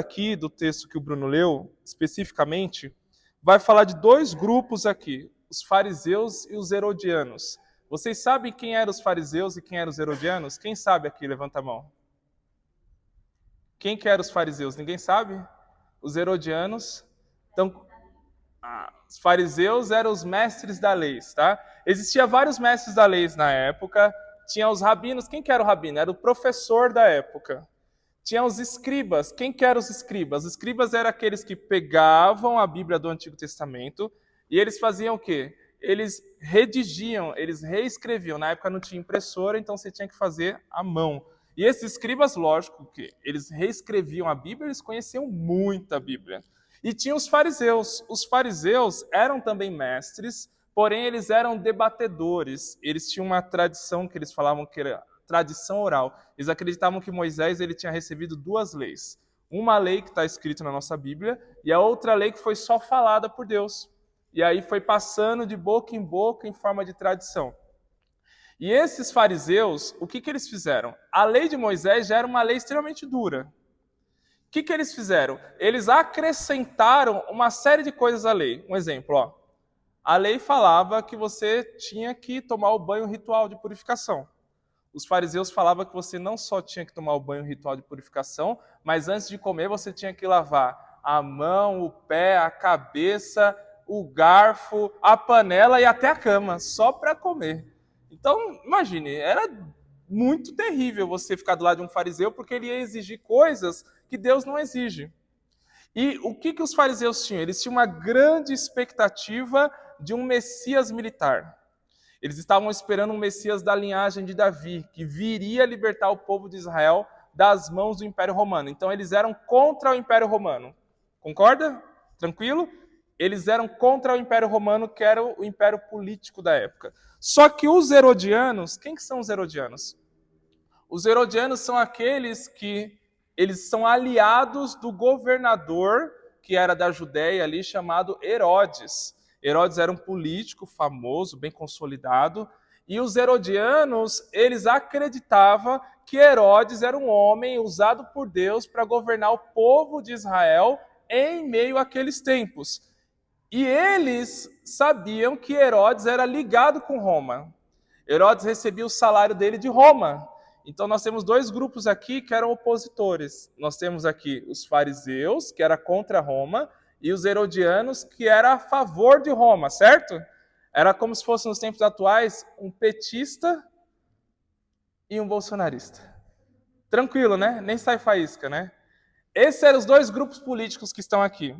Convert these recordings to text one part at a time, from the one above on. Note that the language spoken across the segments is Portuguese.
aqui do texto que o Bruno leu, especificamente, vai falar de dois grupos aqui, os fariseus e os herodianos. Vocês sabem quem eram os fariseus e quem eram os herodianos? Quem sabe aqui? Levanta a mão. Quem que eram os fariseus? Ninguém sabe? Os herodianos. Então, os fariseus eram os mestres da lei, tá? Existia vários mestres da lei na época. Tinha os rabinos. Quem que era o rabino? Era o professor da época. Tinha os escribas. Quem que eram os escribas? Os escribas eram aqueles que pegavam a Bíblia do Antigo Testamento e eles faziam o quê? Eles redigiam, eles reescreviam. Na época não tinha impressora, então você tinha que fazer à mão. E esses escribas, lógico, que eles reescreviam a Bíblia, eles conheciam muito a Bíblia. E tinha os fariseus. Os fariseus eram também mestres, porém eles eram debatedores. Eles tinham uma tradição que eles falavam que era tradição oral. Eles acreditavam que Moisés ele tinha recebido duas leis. Uma lei que está escrita na nossa Bíblia e a outra lei que foi só falada por Deus. E aí foi passando de boca em forma de tradição. E esses fariseus, o que eles fizeram? A lei de Moisés já era uma lei extremamente dura. O que eles fizeram? Eles acrescentaram uma série de coisas à lei. Um exemplo, ó. A lei falava que você tinha que tomar o banho ritual de purificação. Os fariseus falavam que você não só tinha que tomar o banho ritual de purificação, mas antes de comer você tinha que lavar a mão, o pé, a cabeça, o garfo, a panela e até a cama, só para comer. Então, imagine, era muito terrível você ficar do lado de um fariseu, porque ele ia exigir coisas que Deus não exige. E o que os fariseus tinham? Eles tinham uma grande expectativa de um Messias militar. Eles estavam esperando um Messias da linhagem de Davi, que viria libertar o povo de Israel das mãos do Império Romano. Então eles eram contra o Império Romano. Concorda? Tranquilo? Eles eram contra o Império Romano, que era o império político da época. Só que os herodianos, quem que são os herodianos? Os herodianos são aqueles que eles são aliados do governador que era da Judéia ali, chamado Herodes. Herodes era um político famoso, bem consolidado, e os herodianos, eles acreditavam que Herodes era um homem usado por Deus para governar o povo de Israel em meio àqueles tempos. E eles sabiam que Herodes era ligado com Roma. Herodes recebia o salário dele de Roma. Então nós temos dois grupos aqui que eram opositores. Nós temos aqui os fariseus, que era contra Roma, e os herodianos, que era a favor de Roma, certo? Era como se fosse nos tempos atuais um petista e um bolsonarista. Tranquilo, né? Nem sai faísca, né? Esses eram os dois grupos políticos que estão aqui.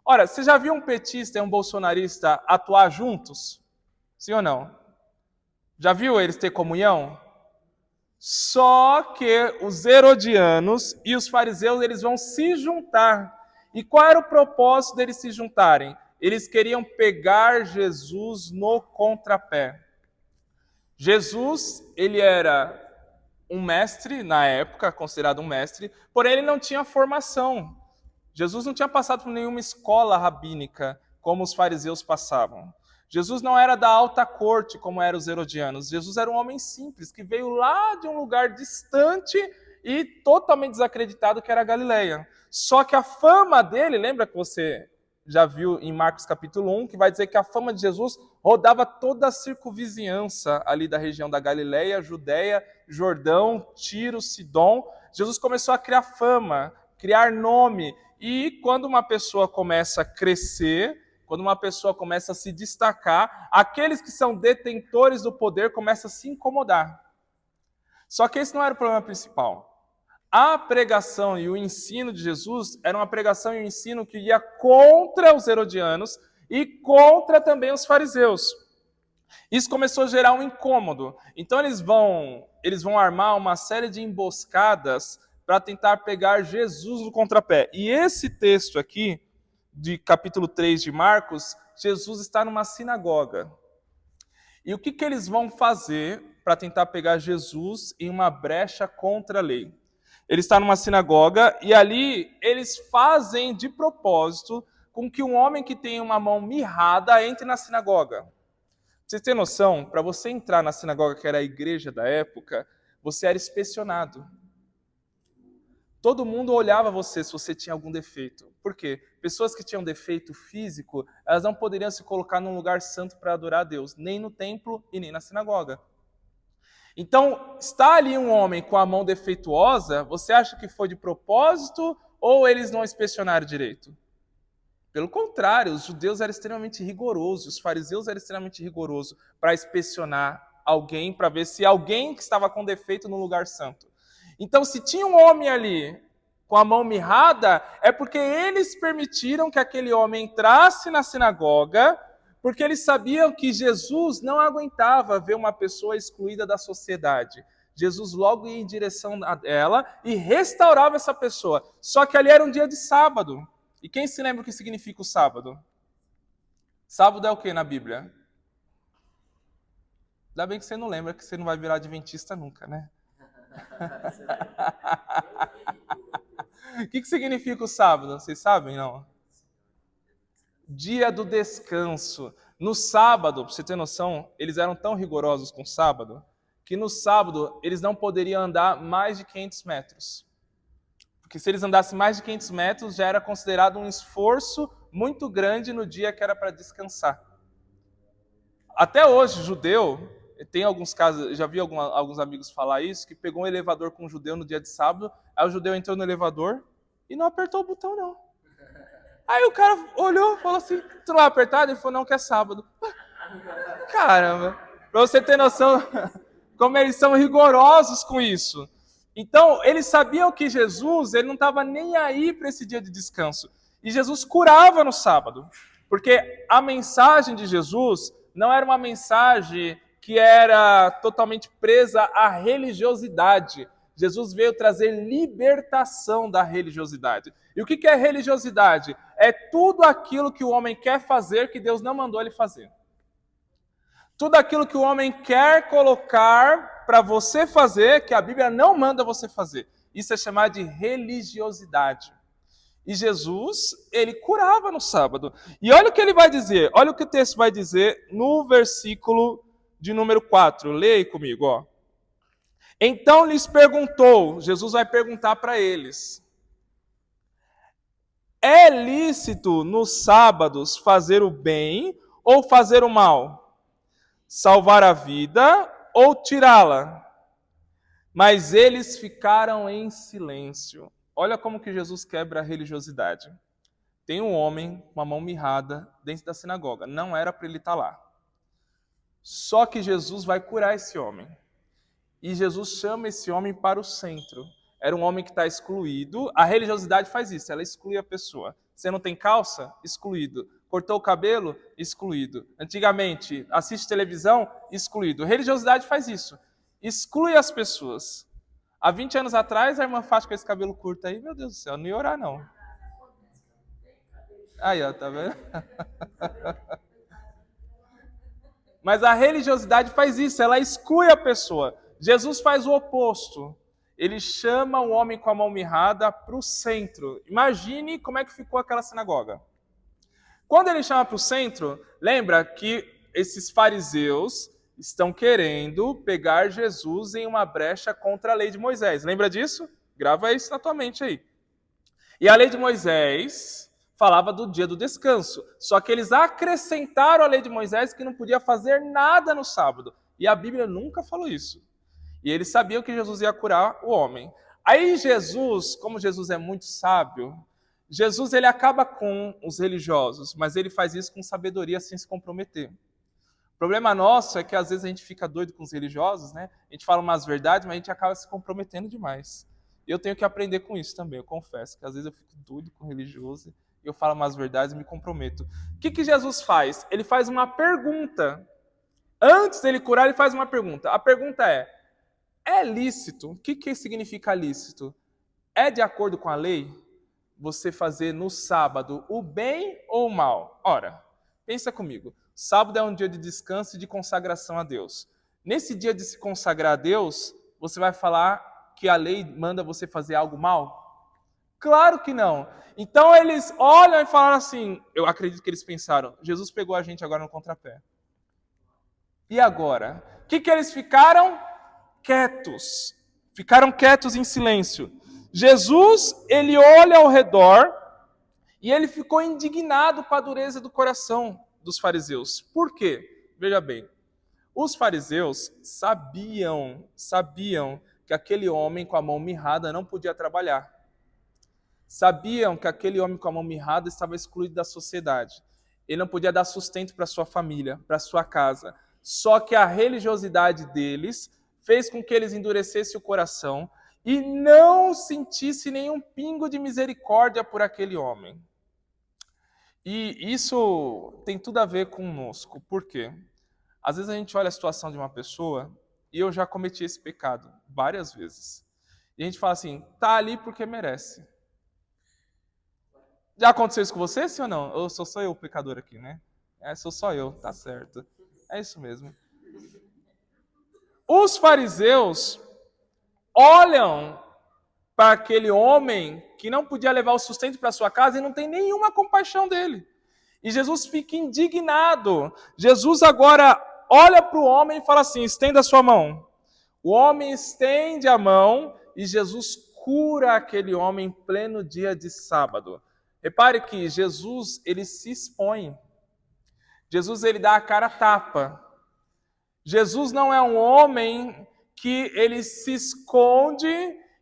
Ora, você já viu um petista e um bolsonarista atuar juntos? Sim ou não? Já viu eles ter comunhão? Só que os herodianos e os fariseus, eles vão se juntar. E qual era o propósito deles se juntarem? Eles queriam pegar Jesus no contrapé. Jesus, ele era um mestre na época, considerado um mestre, porém ele não tinha formação. Jesus não tinha passado por nenhuma escola rabínica, como os fariseus passavam. Jesus não era da alta corte, como eram os herodianos. Jesus era um homem simples, que veio lá de um lugar distante e totalmente desacreditado, que era a Galileia. Só que a fama dele, lembra que você já viu em Marcos capítulo 1, que vai dizer que a fama de Jesus rodava toda a circunvizinhança ali da região da Galileia, Judéia, Jordão, Tiro, Sidom. Jesus começou a criar fama, criar nome. E quando uma pessoa começa a crescer, quando uma pessoa começa a se destacar, aqueles que são detentores do poder começam a se incomodar. Só que esse não era o problema principal. A pregação e o ensino de Jesus era uma pregação e um ensino que ia contra os herodianos e contra também os fariseus. Isso começou a gerar um incômodo. Então eles vão armar uma série de emboscadas para tentar pegar Jesus no contrapé. E esse texto aqui, de capítulo 3 de Marcos, Jesus está numa sinagoga. E o que eles vão fazer para tentar pegar Jesus em uma brecha contra a lei? Ele está numa sinagoga e ali eles fazem de propósito com que um homem que tem uma mão mirrada entre na sinagoga. Vocês têm noção? Para você entrar na sinagoga, que era a igreja da época, você era inspecionado. Todo mundo olhava você se você tinha algum defeito. Por quê? Pessoas que tinham defeito físico, elas não poderiam se colocar num lugar santo para adorar a Deus, nem no templo e nem na sinagoga. Então, está ali um homem com a mão defeituosa, você acha que foi de propósito ou eles não inspecionaram direito? Pelo contrário, os judeus eram extremamente rigorosos, os fariseus eram extremamente rigorosos para inspecionar alguém, para ver se alguém que estava com defeito no lugar santo. Então, se tinha um homem ali com a mão mirrada, é porque eles permitiram que aquele homem entrasse na sinagoga, porque eles sabiam que Jesus não aguentava ver uma pessoa excluída da sociedade. Jesus logo ia em direção a ela e restaurava essa pessoa. Só que ali era um dia de sábado. E quem se lembra o que significa o sábado? Sábado é o que na Bíblia? Ainda bem que você não lembra, que você não vai virar adventista nunca, né? O que significa o sábado? Vocês sabem, não? Dia do descanso. No sábado, para você ter noção, eles eram tão rigorosos com o sábado, que no sábado eles não poderiam andar mais de 500 metros. Porque se eles andassem mais de 500 metros, já era considerado um esforço muito grande no dia que era para descansar. Até hoje, judeu, tem alguns casos, já vi alguns amigos falar isso, que pegou um elevador com um judeu no dia de sábado, aí o judeu entrou no elevador e não apertou o botão, não. Aí o cara olhou e falou assim, tu não vai apertar? Ele falou, não, que é sábado. Caramba, pra você ter noção como eles são rigorosos com isso. Então, eles sabiam que Jesus, ele não estava nem aí para esse dia de descanso. E Jesus curava no sábado. Porque a mensagem de Jesus não era uma mensagem que era totalmente presa à religiosidade. Jesus veio trazer libertação da religiosidade. E o que é religiosidade? É tudo aquilo que o homem quer fazer que Deus não mandou ele fazer. Tudo aquilo que o homem quer colocar para você fazer, que a Bíblia não manda você fazer. Isso é chamado de religiosidade. E Jesus, ele curava no sábado. E olha o que ele vai dizer, olha o que o texto vai dizer no versículo de número 4. Leia aí comigo, ó. Então lhes perguntou, Jesus vai perguntar para eles: é lícito nos sábados fazer o bem ou fazer o mal? Salvar a vida ou tirá-la? Mas eles ficaram em silêncio. Olha como que Jesus quebra a religiosidade. Tem um homem com a mão mirrada dentro da sinagoga. Não era para ele estar lá. Só que Jesus vai curar esse homem. E Jesus chama esse homem para o centro. Era um homem que está excluído. A religiosidade faz isso, ela exclui a pessoa. Você não tem calça? Excluído. Cortou o cabelo? Excluído. Antigamente, assiste televisão? Excluído. A religiosidade faz isso. Exclui as pessoas. Há 20 anos atrás, a irmã Fátima com esse cabelo curto aí, meu Deus do céu, não ia orar, não. Aí, ó, tá vendo? Mas a religiosidade faz isso, ela exclui a pessoa. Jesus faz o oposto. Ele chama o homem com a mão mirrada para o centro. Imagine como é que ficou aquela sinagoga. Quando ele chama para o centro, lembra que esses fariseus estão querendo pegar Jesus em uma brecha contra a lei de Moisés. Lembra disso? Grava isso na tua mente aí. E a lei de Moisés falava do dia do descanso. Só que eles acrescentaram a lei de Moisés que não podia fazer nada no sábado. E a Bíblia nunca falou isso. E eles sabiam que Jesus ia curar o homem. Aí Jesus, como Jesus é muito sábio, Jesus ele acaba com os religiosos, mas ele faz isso com sabedoria sem se comprometer. O problema nosso é que às vezes a gente fica doido com os religiosos, né? A gente fala umas verdades, mas a gente acaba se comprometendo demais. E eu tenho que aprender com isso também, eu confesso, que às vezes eu fico doido com o religioso e eu falo umas verdades e me comprometo. O que Jesus faz? Ele faz uma pergunta. Antes dele curar, ele faz uma pergunta. A pergunta é lícito? O que significa lícito? É de acordo com a lei você fazer no sábado o bem ou o mal? Ora, pensa comigo. Sábado é um dia de descanso e de consagração a Deus. Nesse dia de se consagrar a Deus, você vai falar que a lei manda você fazer algo mal? Claro que não. Então eles olham e falaram assim, eu acredito que eles pensaram, Jesus pegou a gente agora no contrapé. E agora? O que eles ficaram? Quietos. Ficaram quietos em silêncio. Jesus, ele olha ao redor e ele ficou indignado com a dureza do coração dos fariseus. Por quê? Veja bem, os fariseus sabiam que aquele homem com a mão mirrada não podia trabalhar. Sabiam que aquele homem com a mão mirrada estava excluído da sociedade. Ele não podia dar sustento para sua família, para sua casa. Só que a religiosidade deles fez com que eles endurecessem o coração e não sentissem nenhum pingo de misericórdia por aquele homem. E isso tem tudo a ver conosco. Por quê? Às vezes a gente olha a situação de uma pessoa, e eu já cometi esse pecado várias vezes. E a gente fala assim, tá ali porque merece. Já aconteceu isso com você, sim ou não? Ou sou só eu o pecador aqui, né? Sou só eu, tá certo. É isso mesmo. Os fariseus olham para aquele homem que não podia levar o sustento para sua casa e não tem nenhuma compaixão dele. E Jesus fica indignado. Jesus agora olha para o homem e fala assim, estenda a sua mão. O homem estende a mão e Jesus cura aquele homem em pleno dia de sábado. Repare que Jesus, ele se expõe. Jesus, ele dá a cara a tapa. Jesus não é um homem que ele se esconde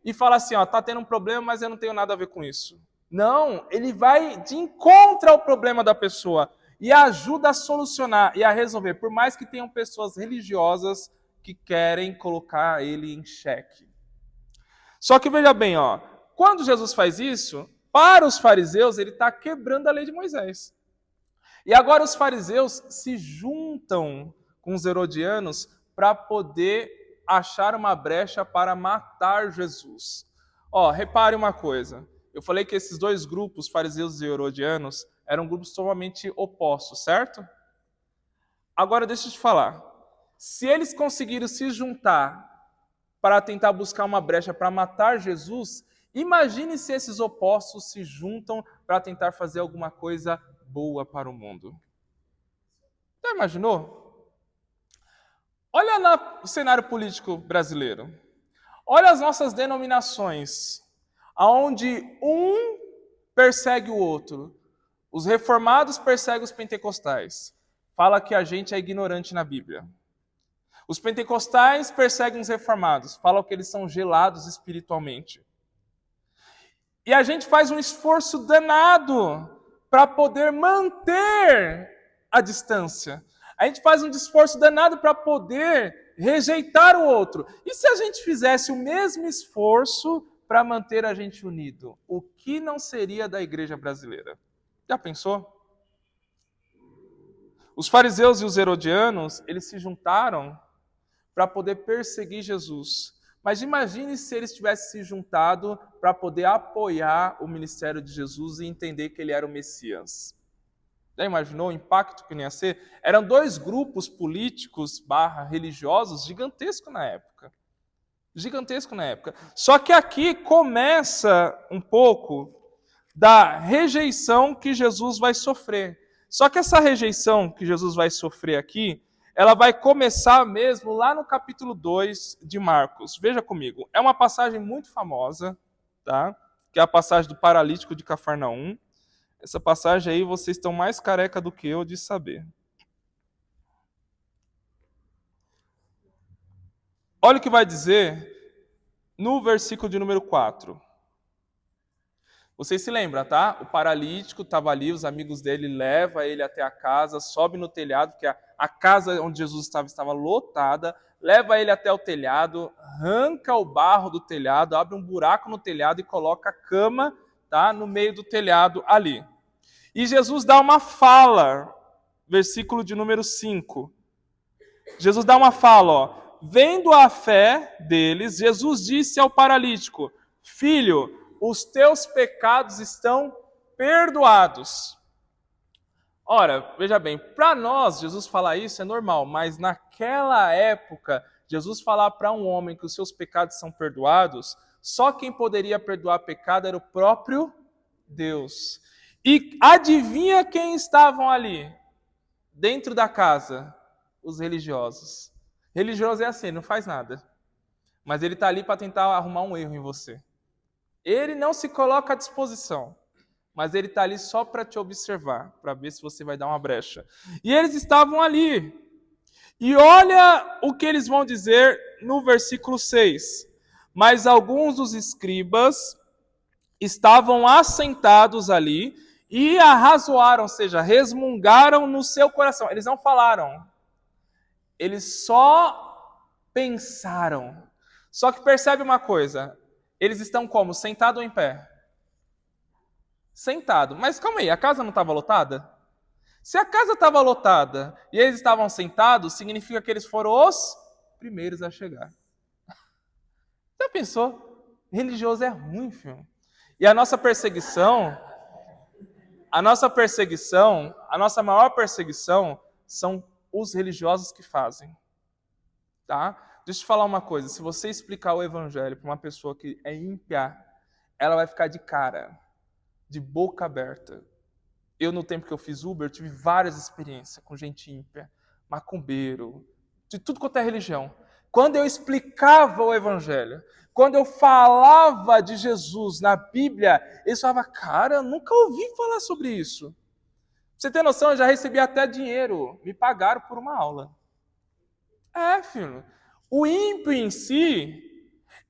e fala assim, ó, tá tendo um problema, mas eu não tenho nada a ver com isso. Não, ele vai de encontro ao problema da pessoa e ajuda a solucionar e a resolver, por mais que tenham pessoas religiosas que querem colocar ele em xeque. Só que veja bem, ó, quando Jesus faz isso, para os fariseus, ele está quebrando a lei de Moisés. E agora os fariseus se juntam com os herodianos para poder achar uma brecha para matar Jesus. Ó, repare uma coisa. Eu falei que esses dois grupos, fariseus e herodianos, eram grupos totalmente opostos, certo? Agora deixa eu te falar. Se eles conseguiram se juntar para tentar buscar uma brecha para matar Jesus, imagine se esses opostos se juntam para tentar fazer alguma coisa boa para o mundo. Já imaginou? Olha no cenário político brasileiro. Olha as nossas denominações, onde um persegue o outro. Os reformados perseguem os pentecostais. Fala que a gente é ignorante na Bíblia. Os pentecostais perseguem os reformados. Falam que eles são gelados espiritualmente. E a gente faz um esforço danado para poder manter a distância. A gente faz um esforço danado para poder rejeitar o outro. E se a gente fizesse o mesmo esforço para manter a gente unido? O que não seria da igreja brasileira? Já pensou? Os fariseus e os herodianos, eles se juntaram para poder perseguir Jesus. Mas imagine se eles tivessem se juntado para poder apoiar o ministério de Jesus e entender que ele era o Messias. Já imaginou o impacto que não ia ser? Eram dois grupos políticos / religiosos gigantescos na época. Gigantesco na época. Só que aqui começa um pouco da rejeição que Jesus vai sofrer. Só que essa rejeição que Jesus vai sofrer aqui, ela vai começar mesmo lá no capítulo 2 de Marcos. Veja comigo, é uma passagem muito famosa, tá? Que é a passagem do paralítico de Cafarnaum. Essa passagem aí vocês estão mais careca do que eu de saber. Olha o que vai dizer no versículo de número 4. Vocês se lembram, tá? O paralítico estava ali, os amigos dele levam ele até a casa, sobe no telhado, porque a casa onde Jesus estava lotada, leva ele até o telhado, arranca o barro do telhado, abre um buraco no telhado e coloca a cama, tá, no meio do telhado ali. E Jesus dá uma fala, versículo de número 5. Jesus dá uma fala, ó. Vendo a fé deles, Jesus disse ao paralítico, filho, os teus pecados estão perdoados. Ora, veja bem, para nós, Jesus falar isso é normal, mas naquela época, Jesus falar para um homem que os seus pecados são perdoados, só quem poderia perdoar pecado era o próprio Deus. E adivinha quem estavam ali? Dentro da casa? Os religiosos. Religioso é assim, não faz nada. Mas ele está ali para tentar arrumar um erro em você. Ele não se coloca à disposição, mas ele está ali só para te observar, para ver se você vai dar uma brecha. E eles estavam ali. E olha o que eles vão dizer no versículo 6. Mas alguns dos escribas estavam assentados ali e arrazoaram, ou seja, resmungaram no seu coração. Eles não falaram, eles só pensaram. Só que percebe uma coisa, eles estão como? Sentado ou em pé? Sentado. Mas calma aí, a casa não estava lotada? Se a casa estava lotada e eles estavam sentados, significa que eles foram os primeiros a chegar. Já pensou? Religioso é ruim, filho. E a nossa maior perseguição são os religiosos que fazem. Tá? Deixa eu te falar uma coisa, se você explicar o evangelho para uma pessoa que é ímpia, ela vai ficar de cara, de boca aberta. Eu, no tempo que eu fiz Uber, tive várias experiências com gente ímpia, macumbeiro, de tudo quanto é religião. Quando eu explicava o evangelho, quando eu falava de Jesus na Bíblia, eles falavam, cara, eu nunca ouvi falar sobre isso. Pra você ter noção, eu já recebi até dinheiro, me pagaram por uma aula. Filho, o ímpio em si,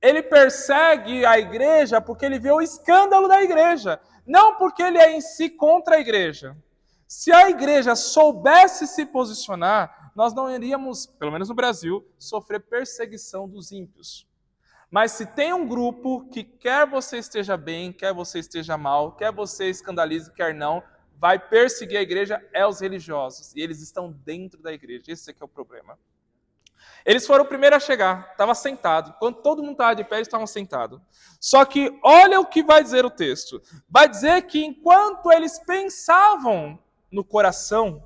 ele persegue a igreja porque ele vê o escândalo da igreja, não porque ele é em si contra a igreja. Se a igreja soubesse se posicionar, nós não iríamos, pelo menos no Brasil, sofrer perseguição dos ímpios. Mas se tem um grupo que quer você esteja bem, quer você esteja mal, quer você escandalize, quer não, vai perseguir a igreja, é os religiosos. E eles estão dentro da igreja. Esse é que é o problema. Eles foram o primeiro a chegar, estava sentado. Quando todo mundo estava de pé, eles estavam sentados. Só que olha o que vai dizer o texto. Vai dizer que enquanto eles pensavam no coração,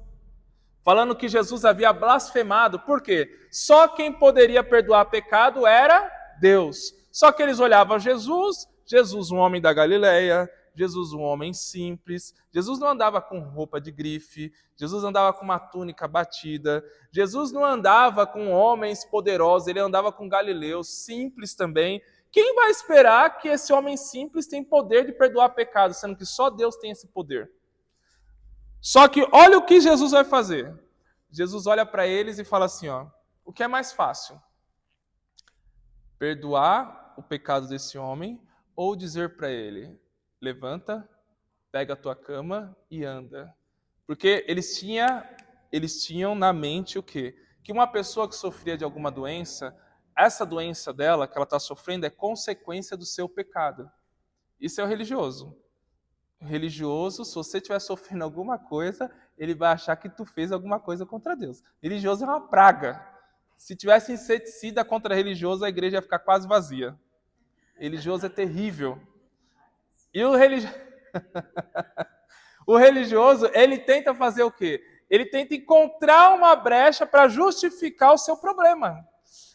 falando que Jesus havia blasfemado, por quê? Só quem poderia perdoar pecado era Deus. Só que eles olhavam Jesus, Jesus um homem da Galileia, Jesus um homem simples, Jesus não andava com roupa de grife, Jesus andava com uma túnica batida, Jesus não andava com homens poderosos, ele andava com galileus, simples também. Quem vai esperar que esse homem simples tem poder de perdoar pecado, sendo que só Deus tem esse poder? Só que olha o que Jesus vai fazer. Jesus olha para eles e fala assim, o que é mais fácil? Perdoar o pecado desse homem ou dizer para ele, levanta, pega a tua cama e anda. Porque eles tinham na mente o quê? Que uma pessoa que sofria de alguma doença, essa doença dela, que ela está sofrendo, é consequência do seu pecado. Isso é o religioso. O religioso, se você estiver sofrendo alguma coisa, ele vai achar que tu fez alguma coisa contra Deus. Religioso é uma praga. Se tivesse inseticida contra religioso, a igreja ia ficar quase vazia. Religioso é terrível. E o religioso, ele tenta fazer o quê? Ele tenta encontrar uma brecha para justificar o seu problema.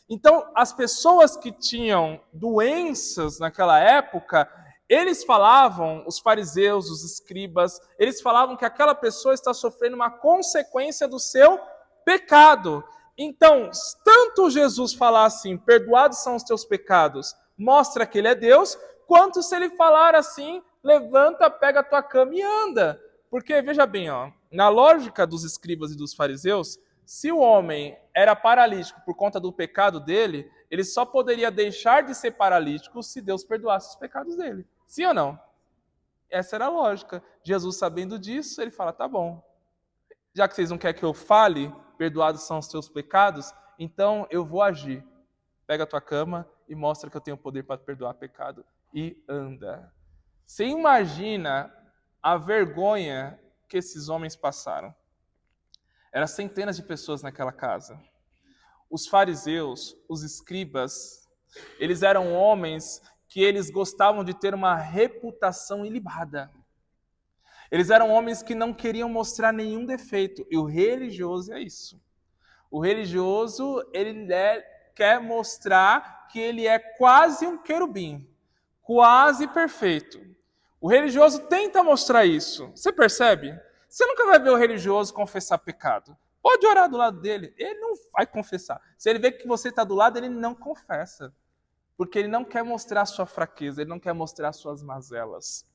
Então, as pessoas que tinham doenças naquela época, eles falavam, os fariseus, os escribas, eles falavam que aquela pessoa está sofrendo uma consequência do seu pecado. Então, tanto Jesus falar assim, perdoados são os teus pecados, mostra que ele é Deus, quanto se ele falar assim, levanta, pega a tua cama e anda. Porque, veja bem, na lógica dos escribas e dos fariseus, se o homem era paralítico por conta do pecado dele, ele só poderia deixar de ser paralítico se Deus perdoasse os pecados dele. Sim ou não? Essa era a lógica. Jesus, sabendo disso, ele fala, tá bom. Já que vocês não querem que eu fale, perdoados são os teus pecados, então eu vou agir. Pega a tua cama e mostra que eu tenho poder para perdoar pecado. E anda. Você imagina a vergonha que esses homens passaram. Eram centenas de pessoas naquela casa. Os fariseus, os escribas, eles eram homens que eles gostavam de ter uma reputação ilibada. Eles eram homens que não queriam mostrar nenhum defeito. E o religioso é isso. O religioso, ele quer mostrar que ele é quase um querubim, quase perfeito. O religioso tenta mostrar isso. Você percebe? Você nunca vai ver o religioso confessar pecado. Pode orar do lado dele, ele não vai confessar. Se ele vê que você está do lado, ele não confessa. Porque ele não quer mostrar a sua fraqueza, ele não quer mostrar as suas mazelas.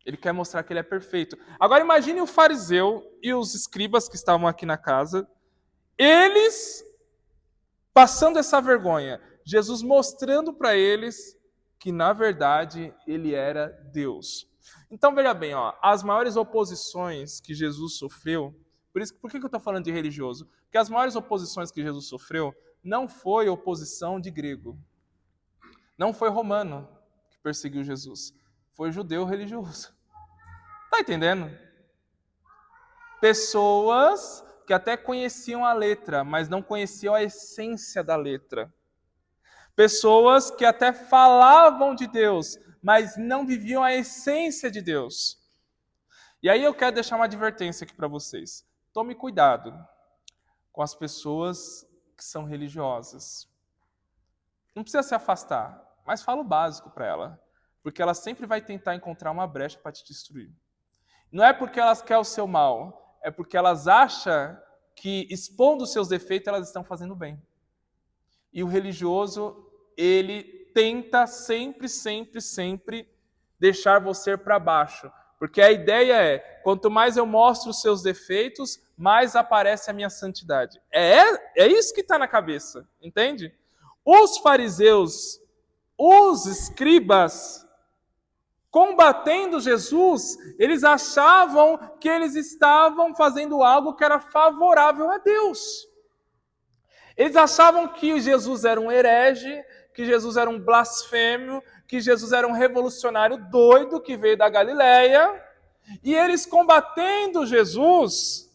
Ele quer mostrar que ele é perfeito. Agora imagine o fariseu e os escribas que estavam aqui na casa, eles passando essa vergonha, Jesus mostrando para eles que, na verdade, ele era Deus. Então, veja bem, as maiores oposições que Jesus sofreu, por que eu estou falando de religioso? Porque as maiores oposições que Jesus sofreu não foi oposição de grego, não foi romano que perseguiu Jesus, foi judeu religioso. Está entendendo? Pessoas que até conheciam a letra, mas não conheciam a essência da letra. Pessoas que até falavam de Deus, mas não viviam a essência de Deus. E aí eu quero deixar uma advertência aqui para vocês. Tome cuidado com as pessoas que são religiosas. Não precisa se afastar, mas fala o básico para ela, porque ela sempre vai tentar encontrar uma brecha para te destruir. Não é porque elas querem o seu mal, é porque elas acham que expondo os seus defeitos elas estão fazendo bem. E o religioso, ele tenta sempre deixar você para baixo. Porque a ideia é, quanto mais eu mostro os seus defeitos, mais aparece a minha santidade. É isso que está na cabeça, entende? Os fariseus, os escribas, combatendo Jesus, eles achavam que eles estavam fazendo algo que era favorável a Deus. Eles achavam que Jesus era um herege, que Jesus era um blasfêmio, que Jesus era um revolucionário doido que veio da Galileia. E eles combatendo Jesus,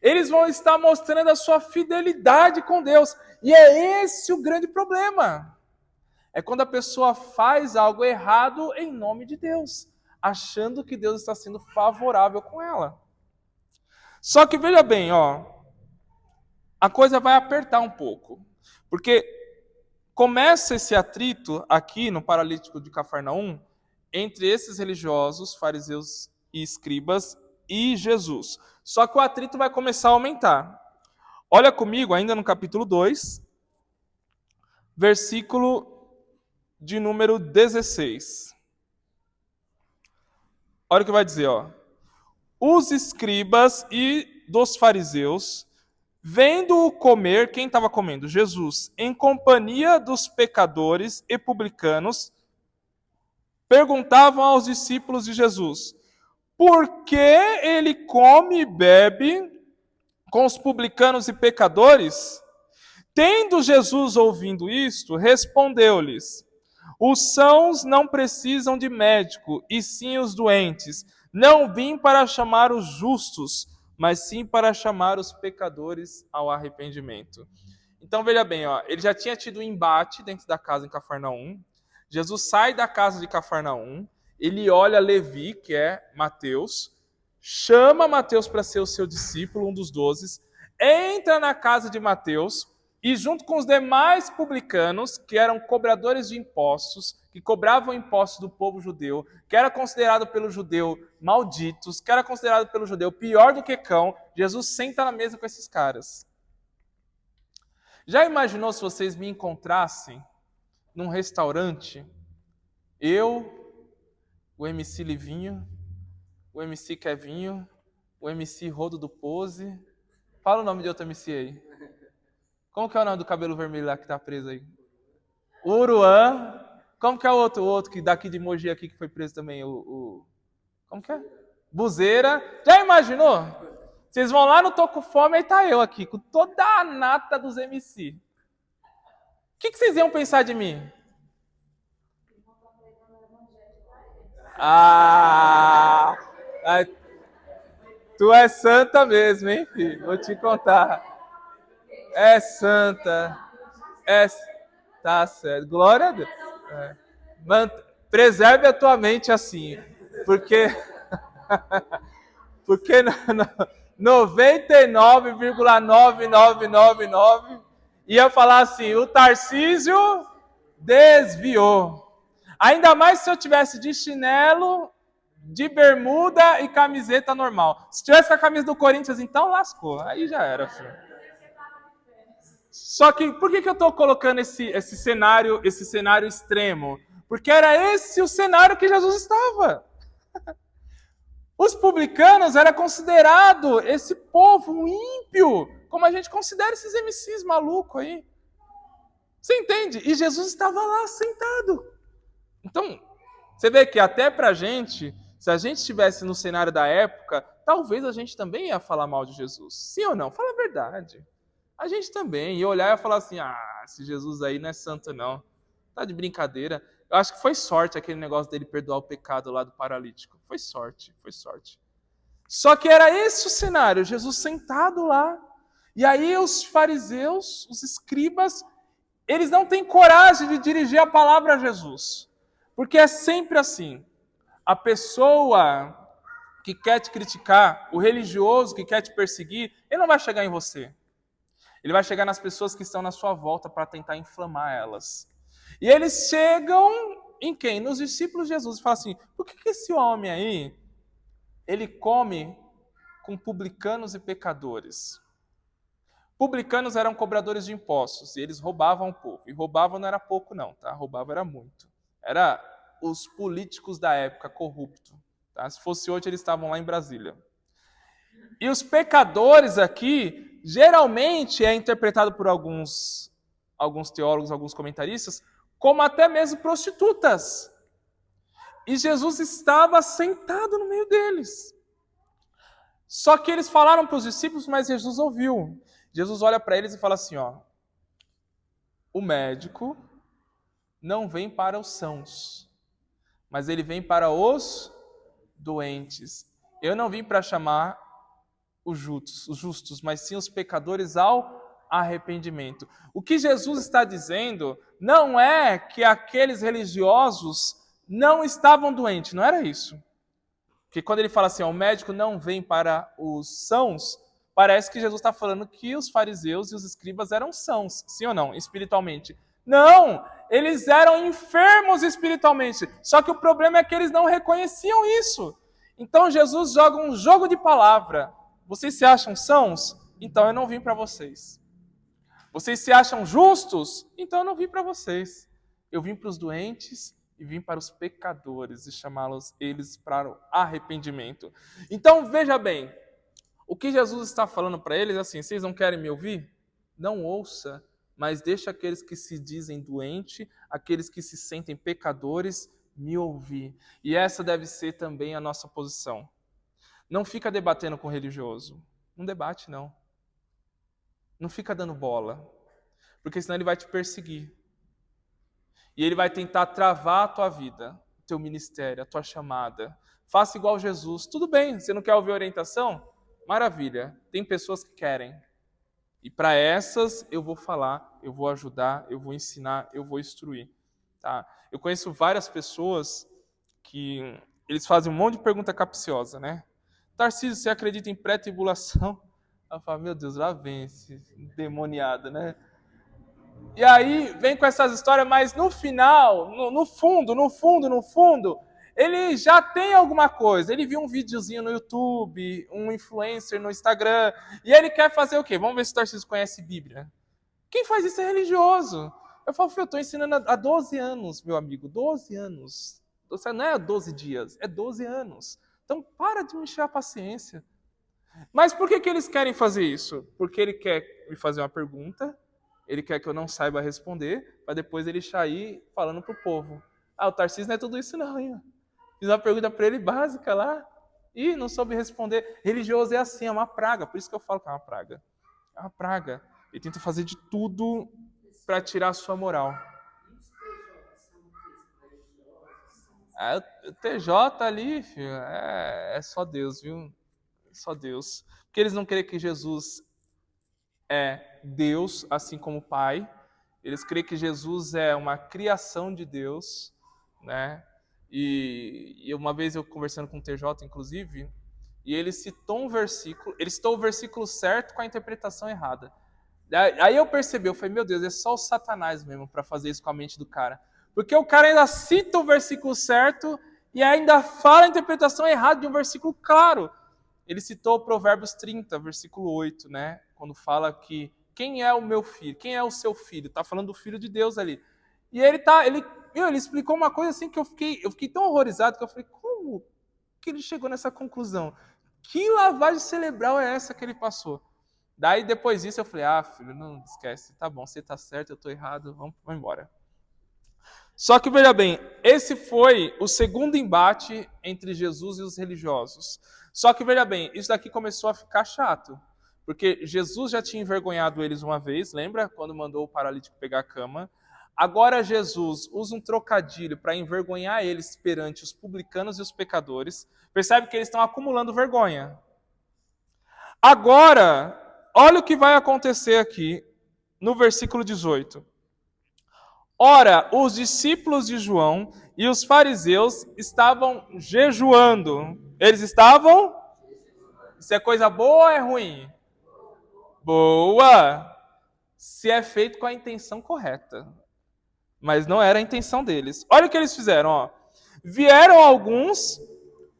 eles vão estar mostrando a sua fidelidade com Deus. E é esse o grande problema. É quando a pessoa faz algo errado em nome de Deus, achando que Deus está sendo favorável com ela. Só que veja bem, a coisa vai apertar um pouco, porque começa esse atrito aqui no paralítico de Cafarnaum entre esses religiosos, fariseus e escribas e Jesus. Só que o atrito vai começar a aumentar. Olha comigo, ainda no capítulo 2, versículo de número 16. Olha o que vai dizer, Os escribas e dos fariseus, vendo-o comer, quem estava comendo? Jesus, em companhia dos pecadores e publicanos, perguntavam aos discípulos de Jesus, por que ele come e bebe com os publicanos e pecadores? Tendo Jesus ouvido isto, respondeu-lhes, os sãos não precisam de médico, e sim os doentes. Não vim para chamar os justos, mas sim para chamar os pecadores ao arrependimento. Então veja bem, ele já tinha tido um embate dentro da casa em Cafarnaum. Jesus sai da casa de Cafarnaum, ele olha Levi, que é Mateus, chama Mateus para ser o seu discípulo, um dos 12, entra na casa de Mateus, e junto com os demais publicanos, que eram cobradores de impostos, que cobravam impostos do povo judeu, que era considerado pelo judeu malditos, que era considerado pelo judeu pior do que cão, Jesus senta na mesa com esses caras. Já imaginou se vocês me encontrassem num restaurante, eu, o MC Livinho, o MC Kevinho, o MC Rodo do Pose, fala o nome de outro MC aí. Como que é o nome do cabelo vermelho lá que tá preso aí? Uruan. Como que é o outro que daqui de Mogi aqui que foi preso também? Como que é? Buzeira. Já imaginou? Vocês vão lá no Tô com Fome, aí tá eu aqui, com toda a nata dos MC. O que vocês iam pensar de mim? Tu é santa mesmo, hein, filho? Vou te contar. É santa. Tá certo. Glória a Deus. Preserve a tua mente assim. Porque 99,9999 ia falar assim, o Tarcísio desviou. Ainda mais se eu tivesse de chinelo, de bermuda e camiseta normal. Se tivesse com a camisa do Corinthians, então lascou. Aí já era, filho. Só que por que eu estou colocando esse cenário extremo? Porque era esse o cenário que Jesus estava. Os publicanos era considerado esse povo um ímpio, como a gente considera esses MCs malucos aí. Você entende? E Jesus estava lá sentado. Então, você vê que até pra gente, se a gente estivesse no cenário da época, talvez a gente também ia falar mal de Jesus. Sim ou não? Fala a verdade. A gente também ia olhar e ia falar assim, esse Jesus aí não é santo não. Tá de brincadeira. Eu acho que foi sorte aquele negócio dele perdoar o pecado lá do paralítico. Foi sorte, foi sorte. Só que era esse o cenário, Jesus sentado lá. E aí os fariseus, os escribas, eles não têm coragem de dirigir a palavra a Jesus. Porque é sempre assim. A pessoa que quer te criticar, o religioso que quer te perseguir, ele não vai chegar em você. Ele vai chegar nas pessoas que estão na sua volta para tentar inflamar elas. E eles chegam em quem? Nos discípulos de Jesus. E falam assim, por que esse homem aí, ele come com publicanos e pecadores? Publicanos eram cobradores de impostos e eles roubavam o povo. E roubavam não era pouco não, tá? Roubavam era muito. Era os políticos da época, corruptos. Tá? Se fosse hoje, eles estavam lá em Brasília. E os pecadores aqui, geralmente é interpretado por alguns teólogos, alguns comentaristas, como até mesmo prostitutas. E Jesus estava sentado no meio deles. Só que eles falaram para os discípulos, mas Jesus ouviu. Jesus olha para eles e fala assim, o médico não vem para os sãos, mas ele vem para os doentes. Eu não vim para chamar os justos, mas sim os pecadores ao arrependimento. O que Jesus está dizendo não é que aqueles religiosos não estavam doentes, não era isso. Porque quando ele fala assim, o médico não vem para os sãos, parece que Jesus está falando que os fariseus e os escribas eram sãos, sim ou não, espiritualmente. Não, eles eram enfermos espiritualmente, só que o problema é que eles não reconheciam isso. Então Jesus joga um jogo de palavra. Vocês se acham sãos? Então eu não vim para vocês. Vocês se acham justos? Então eu não vim para vocês. Eu vim para os doentes e vim para os pecadores e chamá-los eles para o arrependimento. Então veja bem, o que Jesus está falando para eles é assim, vocês não querem me ouvir? Não ouça, mas deixa aqueles que se dizem doentes, aqueles que se sentem pecadores, me ouvir. E essa deve ser também a nossa posição. Não fica debatendo com o religioso. Não debate, não. Não fica dando bola. Porque senão ele vai te perseguir. E ele vai tentar travar a tua vida, o teu ministério, a tua chamada. Faça igual Jesus. Tudo bem, você não quer ouvir orientação? Maravilha. Tem pessoas que querem. E para essas eu vou falar, eu vou ajudar, eu vou ensinar, eu vou instruir. Tá? Eu conheço várias pessoas que eles fazem um monte de pergunta capciosa, né? Tarcísio, você acredita em pré-tribulação? Eu falo, meu Deus, lá vem esse demoniado, né? E aí vem com essas histórias, mas no final, no fundo, ele já tem alguma coisa. Ele viu um videozinho no YouTube, um influencer no Instagram, e ele quer fazer o quê? Vamos ver se o Tarcísio conhece Bíblia. Quem faz isso é religioso. Eu falo, eu estou ensinando há 12 anos, meu amigo, 12 anos. Não é 12 dias, é 12 anos. Então, para de me encher a paciência. Mas por que eles querem fazer isso? Porque ele quer me fazer uma pergunta, ele quer que eu não saiba responder, para depois ele sair falando pro povo. O Tarcísio não é tudo isso não, hein? Fiz uma pergunta para ele básica lá, e não soube responder. Religioso é assim, é uma praga, por isso que eu falo que é uma praga. É uma praga. Ele tenta fazer de tudo para tirar a sua moral. O TJ ali, filho, é só Deus, viu? Só Deus. Porque eles não querem que Jesus é Deus, assim como o Pai. Eles creem que Jesus é uma criação de Deus, né? E uma vez eu conversando com o TJ, inclusive, e ele citou um versículo, ele citou o versículo certo com a interpretação errada. Aí eu percebi, eu falei, meu Deus, é só o Satanás mesmo para fazer isso com a mente do cara. Porque o cara ainda cita o versículo certo e ainda fala a interpretação errada de um versículo claro. Ele citou Provérbios 30, versículo 8, né? Quando fala que quem é o meu filho? Quem é o seu filho? Está falando do Filho de Deus ali. E ele explicou uma coisa assim que eu fiquei tão horrorizado que eu falei, como que ele chegou nessa conclusão? Que lavagem cerebral é essa que ele passou? Daí, depois disso, eu falei, filho, não esquece, tá bom, você tá certo, eu tô errado, vamos embora. Só que, veja bem, esse foi o segundo embate entre Jesus e os religiosos. Só que, veja bem, isso daqui começou a ficar chato. Porque Jesus já tinha envergonhado eles uma vez, lembra? Quando mandou o paralítico pegar a cama. Agora Jesus usa um trocadilho para envergonhar eles perante os publicanos e os pecadores. Percebe que eles estão acumulando vergonha. Agora, olha o que vai acontecer aqui no versículo 18. Ora, os discípulos de João e os fariseus estavam jejuando. Eles estavam? Isso é coisa boa ou é ruim? Boa! Se é feito com a intenção correta. Mas não era a intenção deles. Olha o que eles fizeram. Ó. Vieram alguns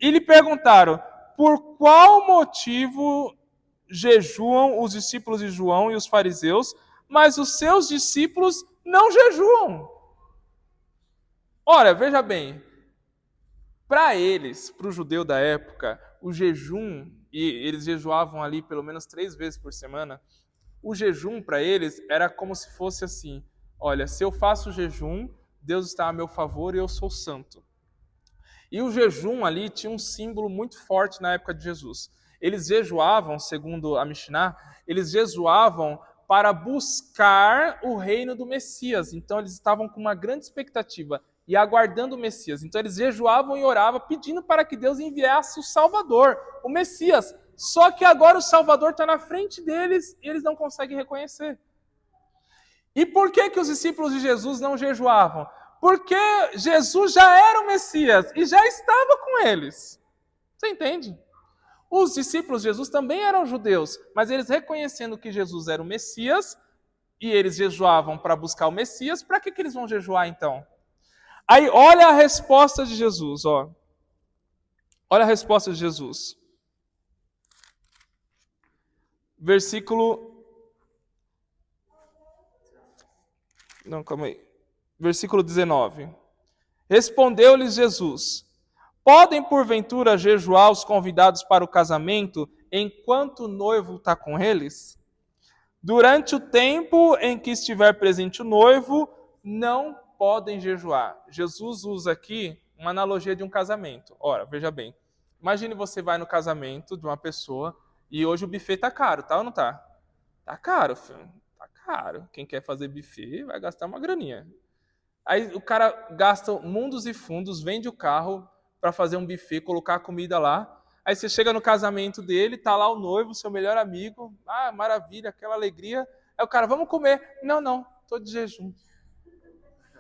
e lhe perguntaram: por qual motivo jejuam os discípulos de João e os fariseus, mas os seus discípulos não jejuam? Ora, veja bem, para eles, para o judeu da época, o jejum, e eles jejuavam ali pelo menos 3 vezes por semana, o jejum para eles era como se fosse assim: olha, se eu faço jejum, Deus está a meu favor e eu sou santo. E o jejum ali tinha um símbolo muito forte na época de Jesus. Eles jejuavam, segundo a Mishnah, eles jejuavam para buscar o reino do Messias. Então eles estavam com uma grande expectativa e aguardando o Messias. Então eles jejuavam e oravam pedindo para que Deus enviasse o Salvador, o Messias. Só que agora o Salvador está na frente deles e eles não conseguem reconhecer. E por que os discípulos de Jesus não jejuavam? Porque Jesus já era o Messias e já estava com eles. Você entende? Os discípulos de Jesus também eram judeus, mas eles reconhecendo que Jesus era o Messias e eles jejuavam para buscar o Messias, para que eles vão jejuar então? Aí olha a resposta de Jesus, ó. Olha a resposta de Jesus. Versículo 19. Respondeu-lhes Jesus: podem porventura jejuar os convidados para o casamento enquanto o noivo está com eles? Durante o tempo em que estiver presente o noivo, não podem jejuar. Jesus usa aqui uma analogia de um casamento. Ora, veja bem, imagine você vai no casamento de uma pessoa e hoje o buffet tá caro, tá ou não tá? Tá caro, filho. Tá caro. Quem quer fazer buffet vai gastar uma graninha. Aí o cara gasta mundos e fundos, vende o carro para fazer um buffet, colocar a comida lá. Aí você chega no casamento dele, tá lá o noivo, seu melhor amigo. Ah, maravilha, aquela alegria. Aí o cara, vamos comer. Não, tô de jejum.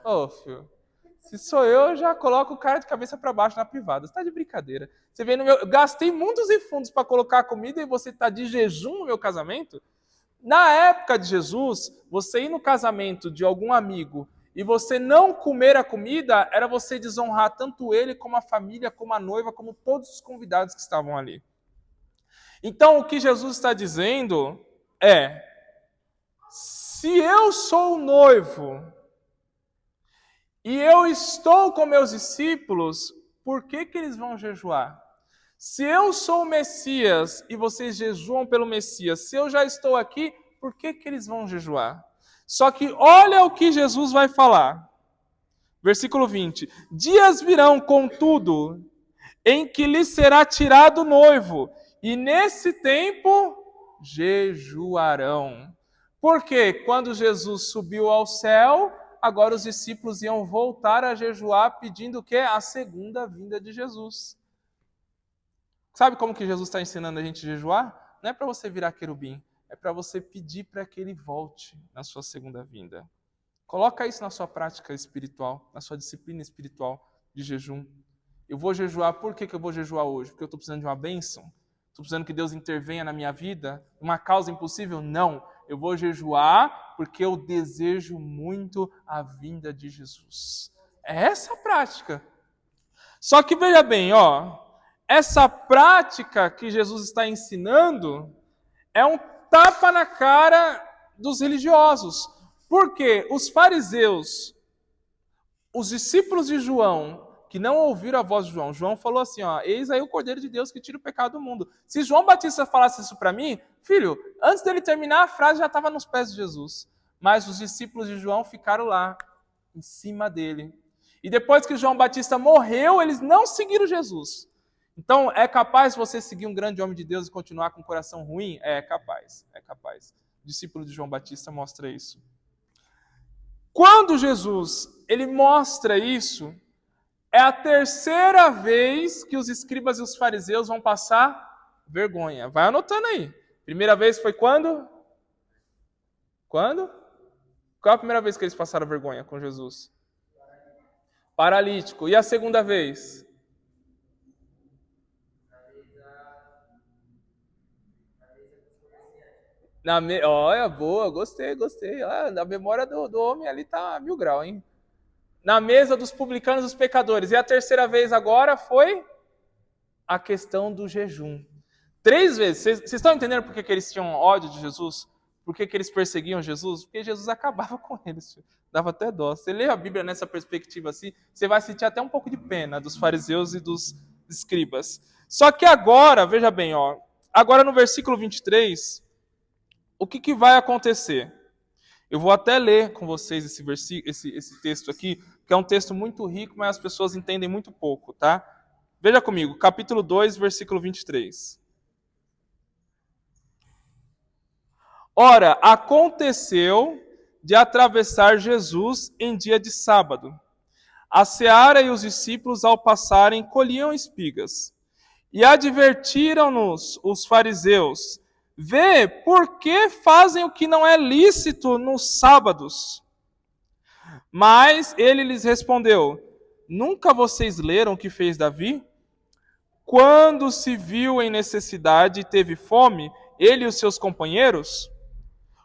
Ô, filho, se sou eu já coloco o cara de cabeça para baixo na privada. Você tá de brincadeira. Você vê eu gastei mundos e fundos para colocar a comida e você tá de jejum no meu casamento? Na época de Jesus, você ir no casamento de algum amigo e você não comer a comida, era você desonrar tanto ele, como a família, como a noiva, como todos os convidados que estavam ali. Então, o que Jesus está dizendo é: se eu sou o noivo e eu estou com meus discípulos, por que eles vão jejuar? Se eu sou o Messias e vocês jejuam pelo Messias, se eu já estou aqui, por que eles vão jejuar? Só que olha o que Jesus vai falar. Versículo 20. Dias virão, contudo, em que lhe será tirado o noivo, e nesse tempo jejuarão. Porque quando Jesus subiu ao céu, agora os discípulos iam voltar a jejuar, pedindo o quê? A segunda vinda de Jesus. Sabe como que Jesus está ensinando a gente a jejuar? Não é para você virar querubim, é para você pedir para que ele volte na sua segunda vinda. Coloca isso na sua prática espiritual, na sua disciplina espiritual de jejum. Eu vou jejuar, por que eu vou jejuar hoje? Porque eu estou precisando de uma bênção? Estou precisando que Deus intervenha na minha vida? Uma causa impossível? Não. Eu vou jejuar porque eu desejo muito a vinda de Jesus. É essa a prática. Só que veja bem, ó, essa prática que Jesus está ensinando é um tapa na cara dos religiosos. Porque os fariseus, os discípulos de João, que não ouviram a voz de João, João falou assim, ó, eis aí o Cordeiro de Deus que tira o pecado do mundo. Se João Batista falasse isso para mim, filho, antes dele terminar a frase já estava nos pés de Jesus. Mas os discípulos de João ficaram lá, em cima dele. E depois que João Batista morreu, eles não seguiram Jesus. Então, é capaz você seguir um grande homem de Deus e continuar com o coração ruim? É capaz, é capaz. O discípulo de João Batista mostra isso. Quando Jesus ele mostra isso, é a terceira vez que os escribas e os fariseus vão passar vergonha. Vai anotando aí. Primeira vez foi quando? Quando? Qual a primeira vez que eles passaram vergonha com Jesus? Paralítico. E a segunda vez? Olha, boa, gostei. A memória do homem ali tá a 1000 graus, hein? Na mesa dos publicanos e dos pecadores. E a terceira vez agora foi a questão do jejum. 3 vezes. Vocês estão entendendo por que eles tinham ódio de Jesus? Por que eles perseguiam Jesus? Porque Jesus acabava com eles. Dava até dó. Você lê a Bíblia nessa perspectiva assim, você vai sentir até um pouco de pena dos fariseus e dos escribas. Só que agora, veja bem, ó, agora no versículo 23, o que vai acontecer? Eu vou até ler com vocês esse texto aqui, que é um texto muito rico, mas as pessoas entendem muito pouco, tá? Veja comigo, capítulo 2, versículo 23. Ora, aconteceu de atravessar Jesus em dia de sábado. A seara e os discípulos, ao passarem, colhiam espigas. E advertiram-nos os fariseus: vê, por que fazem o que não é lícito nos sábados? Mas ele lhes respondeu: nunca vocês leram o que fez Davi? Quando se viu em necessidade e teve fome, ele e os seus companheiros?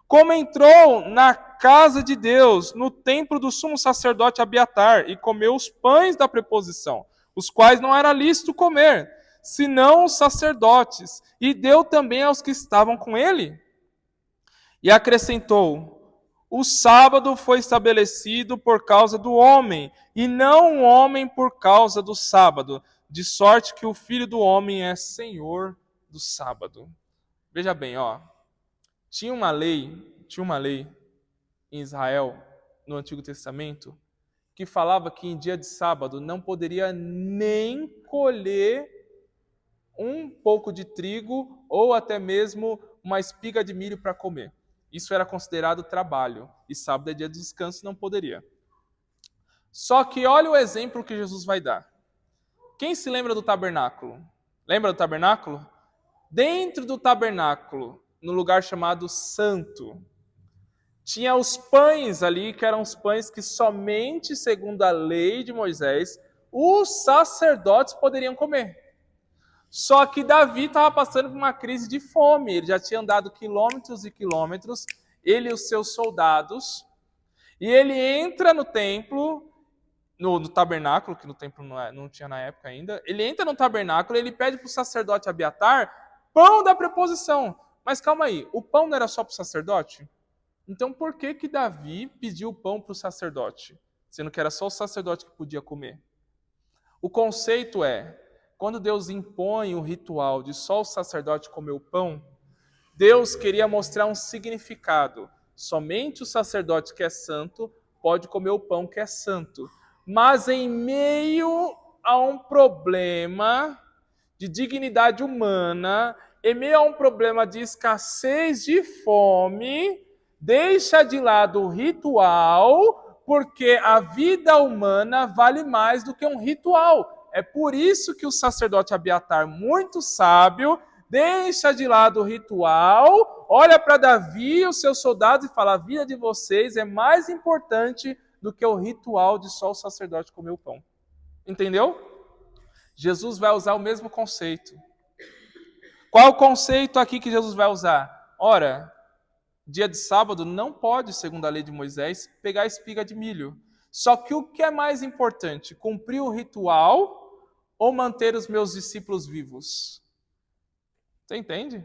Como entrou na casa de Deus, no templo do sumo sacerdote Abiatar, e comeu os pães da preposição, os quais não era lícito comer, senão os sacerdotes, e deu também aos que estavam com ele. E acrescentou: o sábado foi estabelecido por causa do homem, e não o homem por causa do sábado, de sorte que o Filho do Homem é Senhor do sábado. Veja bem, ó, tinha uma lei em Israel, no Antigo Testamento, que falava que em dia de sábado não poderia nem colher um pouco de trigo ou até mesmo uma espiga de milho para comer. Isso era considerado trabalho, e sábado é dia de descanso, não poderia. Só que olha o exemplo que Jesus vai dar. Quem se lembra do tabernáculo? Lembra do tabernáculo? Dentro do tabernáculo, no lugar chamado Santo, tinha os pães ali, que eram os pães que somente, segundo a lei de Moisés, os sacerdotes poderiam comer. Só que Davi estava passando por uma crise de fome. Ele já tinha andado quilômetros e quilômetros, ele e os seus soldados, e ele entra no templo, no tabernáculo, que no templo não tinha na época ainda. Ele entra no tabernáculo e ele pede para o sacerdote Abiatar pão da preposição. Mas calma aí, o pão não era só para o sacerdote? Então por que Davi pediu o pão para o sacerdote, sendo que era só o sacerdote que podia comer? O conceito é, quando Deus impõe o ritual de só o sacerdote comer o pão, Deus queria mostrar um significado. Somente o sacerdote que é santo pode comer o pão que é santo. Mas em meio a um problema de dignidade humana, em meio a um problema de escassez de fome, deixa de lado o ritual, porque a vida humana vale mais do que um ritual. É por isso que o sacerdote Abiatar, muito sábio, deixa de lado o ritual, olha para Davi e os seus soldados e fala: a vida de vocês é mais importante do que o ritual de só o sacerdote comer o pão. Entendeu? Jesus vai usar o mesmo conceito. Qual o conceito aqui que Jesus vai usar? Ora, dia de sábado não pode, segundo a lei de Moisés, pegar espiga de milho. Só que o que é mais importante? Cumprir o ritual ou manter os meus discípulos vivos? Você entende?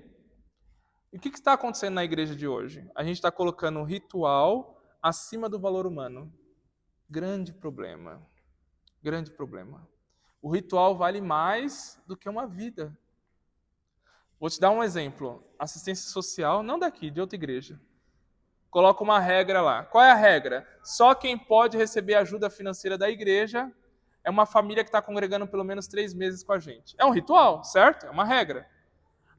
E o que está acontecendo na igreja de hoje? A gente está colocando o ritual acima do valor humano. Grande problema. Grande problema. O ritual vale mais do que uma vida. Vou te dar um exemplo. Assistência social, não daqui, de outra igreja. Coloca uma regra lá. Qual é a regra? Só quem pode receber ajuda financeira da igreja é uma família que está congregando pelo menos 3 meses com a gente. É um ritual, certo? É uma regra.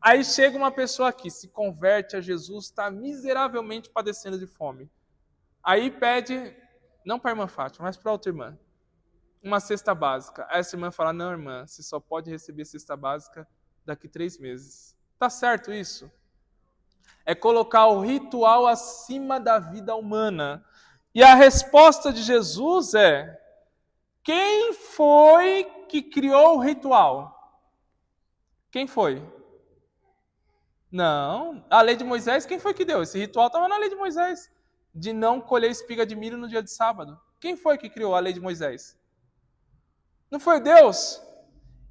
Aí chega uma pessoa aqui, se converte a Jesus, está miseravelmente padecendo de fome. Aí pede, não para a irmã Fátima, mas para outra irmã, uma cesta básica. Aí essa irmã fala, não, irmã, você só pode receber cesta básica daqui 3 meses. Tá certo isso? É colocar o ritual acima da vida humana. E a resposta de Jesus é: quem foi que criou o ritual? Quem foi? Não. A lei de Moisés, quem foi que deu? Esse ritual estava na lei de Moisés, de não colher espiga de milho no dia de sábado. Quem foi que criou a lei de Moisés? Não foi Deus?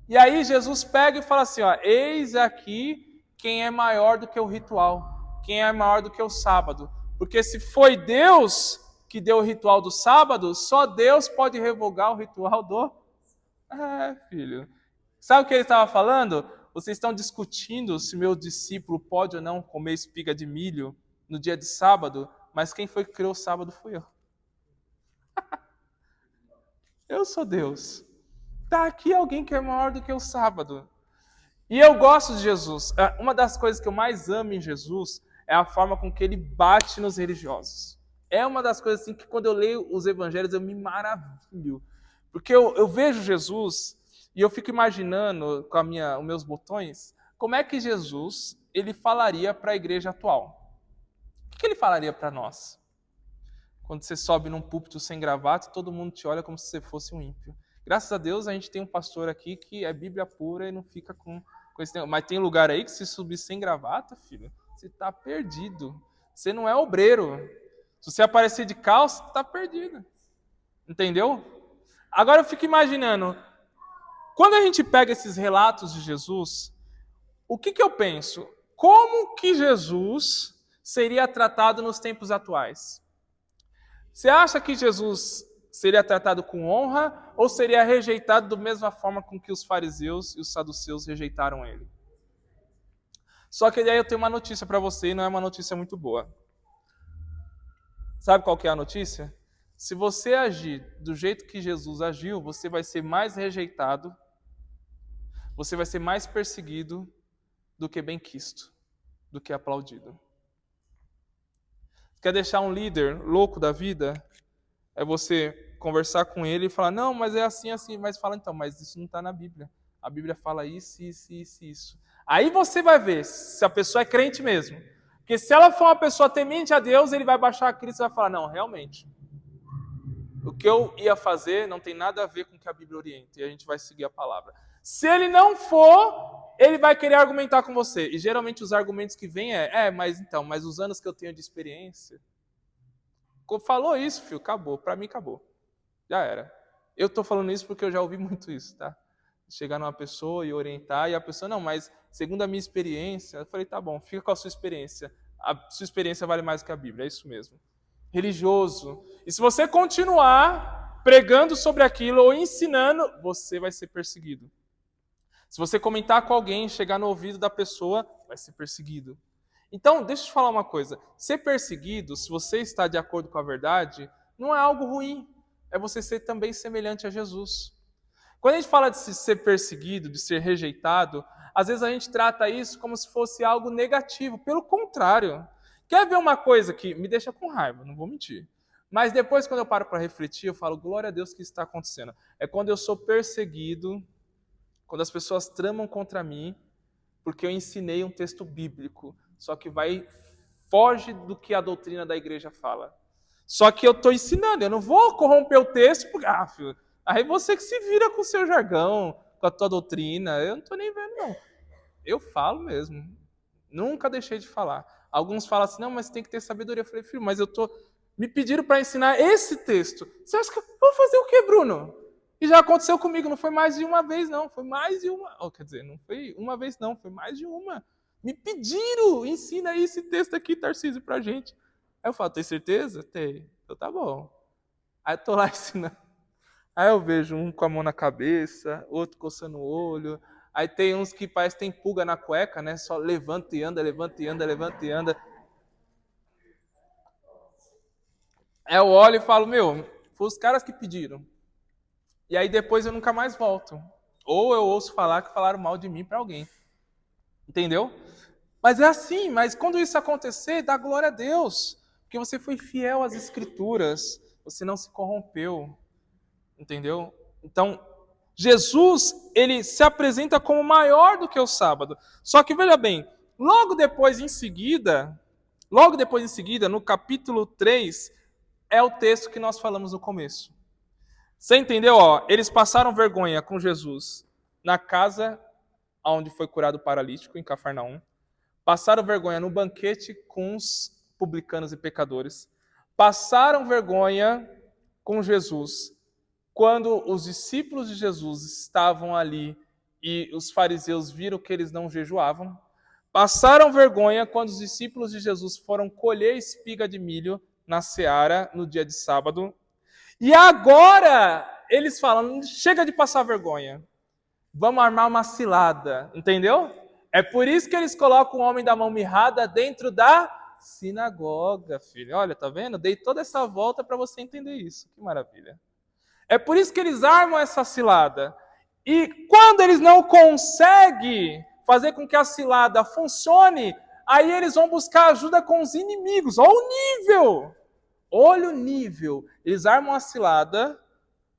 E aí Jesus pega e fala assim, ó, eis aqui quem é maior do que o ritual. Quem é maior do que o sábado. Porque se foi Deus que deu o ritual do sábado, só Deus pode revogar o ritual do... filho. Sabe o que ele estava falando? Vocês estão discutindo se meu discípulo pode ou não comer espiga de milho no dia de sábado, mas quem foi que criou o sábado fui eu. Eu sou Deus. Está aqui alguém que é maior do que o sábado. E eu gosto de Jesus. Uma das coisas que eu mais amo em Jesus é a forma com que ele bate nos religiosos. É uma das coisas assim que quando eu leio os evangelhos eu me maravilho. Porque eu vejo Jesus e eu fico imaginando com os meus botões como é que Jesus ele falaria para a igreja atual. O que ele falaria para nós? Quando você sobe num púlpito sem gravata, todo mundo te olha como se você fosse um ímpio. Graças a Deus a gente tem um pastor aqui que é Bíblia pura e não fica com esse negócio. Mas tem lugar aí que se subir sem gravata, filho, você está perdido. Você não é obreiro. Se você aparecer de calça, está perdido. Entendeu? Agora eu fico imaginando, quando a gente pega esses relatos de Jesus, o que eu penso? Como que Jesus seria tratado nos tempos atuais? Você acha que Jesus seria tratado com honra ou seria rejeitado da mesma forma com que os fariseus e os saduceus rejeitaram ele? Só que daí eu tenho uma notícia para você e não é uma notícia muito boa. Sabe qual que é a notícia? Se você agir do jeito que Jesus agiu, você vai ser mais rejeitado, você vai ser mais perseguido do que benquisto, do que aplaudido. Quer deixar um líder louco da vida? É você conversar com ele e falar, não, mas é assim, assim. Mas fala, então, mas isso não está na Bíblia. A Bíblia fala isso, isso, isso, isso. Aí você vai ver se a pessoa é crente mesmo. Porque se ela for uma pessoa temente a Deus, ele vai baixar a Cristo e vai falar, não, realmente, o que eu ia fazer não tem nada a ver com o que a Bíblia orienta. E a gente vai seguir a palavra. Se ele não for, ele vai querer argumentar com você. E geralmente os argumentos que vêm mas os anos que eu tenho de experiência... Falou isso, filho, acabou. Para mim, acabou. Já era. Eu estou falando isso porque eu já ouvi muito isso, tá? Chegar numa pessoa e orientar, e a pessoa, não, mas segundo a minha experiência, eu falei, tá bom, fica com a sua experiência. A sua experiência vale mais que a Bíblia, é isso mesmo. Religioso. E se você continuar pregando sobre aquilo ou ensinando, você vai ser perseguido. Se você comentar com alguém, chegar no ouvido da pessoa, vai ser perseguido. Então, deixa eu te falar uma coisa. Ser perseguido, se você está de acordo com a verdade, não é algo ruim. É você ser também semelhante a Jesus. Quando a gente fala de ser perseguido, de ser rejeitado, às vezes a gente trata isso como se fosse algo negativo. Pelo contrário. Quer ver uma coisa que me deixa com raiva, não vou mentir. Mas depois, quando eu paro para refletir, eu falo, glória a Deus que isso está acontecendo. É quando eu sou perseguido, quando as pessoas tramam contra mim, porque eu ensinei um texto bíblico. Só que foge do que a doutrina da igreja fala. Só que eu estou ensinando, eu não vou corromper o texto, porque, filho, aí você que se vira com o seu jargão, com a tua doutrina, eu não estou nem vendo, não. Eu falo mesmo, nunca deixei de falar. Alguns falam assim, não, mas tem que ter sabedoria. Eu falei, filho, mas me pediram para ensinar esse texto. Você acha que eu vou fazer o quê, Bruno? E já aconteceu comigo, não foi mais de uma vez, não, foi mais de uma. Quer dizer, não foi uma vez, não, foi mais de uma. Me pediram, ensina aí esse texto aqui, Tarcísio, pra gente. Aí eu falo, tem certeza? Tem. Então tá bom. Aí eu tô lá ensinando. Aí eu vejo um com a mão na cabeça, outro coçando o olho. Aí tem uns que parece que tem pulga na cueca, né? Só levanta e anda, levanta e anda, levanta e anda. Aí eu olho e falo, meu, foi os caras que pediram. E aí depois eu nunca mais volto. Ou eu ouço falar que falaram mal de mim para alguém. Entendeu? Mas é assim, mas quando isso acontecer, dá glória a Deus. Porque você foi fiel às Escrituras. Você não se corrompeu. Entendeu? Então, Jesus, ele se apresenta como maior do que o sábado. Só que veja bem, logo depois em seguida, no capítulo 3, é o texto que nós falamos no começo. Você entendeu? Ó, eles passaram vergonha com Jesus na casa onde foi curado o paralítico, em Cafarnaum. Passaram vergonha no banquete com os publicanos e pecadores. Passaram vergonha com Jesus quando os discípulos de Jesus estavam ali e os fariseus viram que eles não jejuavam. Passaram vergonha quando os discípulos de Jesus foram colher espiga de milho na seara no dia de sábado. E agora eles falam, chega de passar vergonha. Vamos armar uma cilada, entendeu? É por isso que eles colocam o homem da mão mirrada dentro da sinagoga, filho. Olha, tá vendo? Dei toda essa volta para você entender isso. Que maravilha. É por isso que eles armam essa cilada. E quando eles não conseguem fazer com que a cilada funcione, aí eles vão buscar ajuda com os inimigos. Olha o nível! Olha o nível. Eles armam a cilada.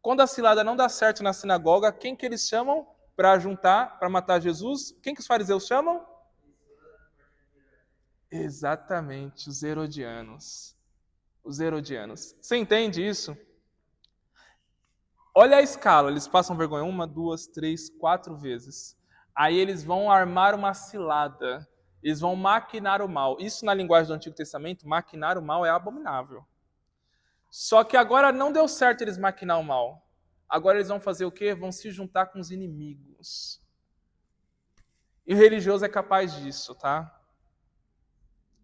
Quando a cilada não dá certo na sinagoga, quem que eles chamam para juntar, para matar Jesus? Quem que os fariseus chamam? Exatamente, os herodianos. Os herodianos. Você entende isso? Olha a escala, eles passam vergonha 1, 2, 3, 4 vezes. Aí eles vão armar uma cilada. Eles vão maquinar o mal. Isso na linguagem do Antigo Testamento, maquinar o mal é abominável. Só que agora não deu certo eles maquinar o mal. Agora eles vão fazer o quê? Vão se juntar com os inimigos. E o religioso é capaz disso, tá?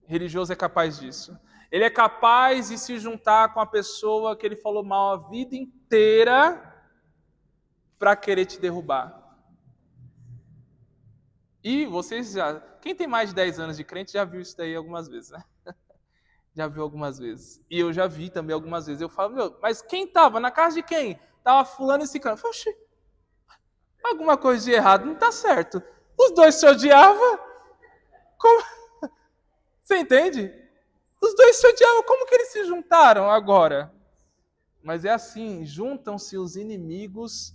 O religioso é capaz disso. Ele é capaz de se juntar com a pessoa que ele falou mal a vida inteira para querer te derrubar. E vocês já... Quem tem mais de 10 anos de crente já viu isso daí algumas vezes, né? Já viu algumas vezes. E eu já vi também algumas vezes. Eu falo, meu, mas quem estava? Na casa de quem? Tava fulano e ciclano. Eu falo, oxi, alguma coisa de errado, não tá certo. Os dois se odiavam. Como... Você entende? Os dois se odiavam, como que eles se juntaram agora? Mas é assim, juntam-se os inimigos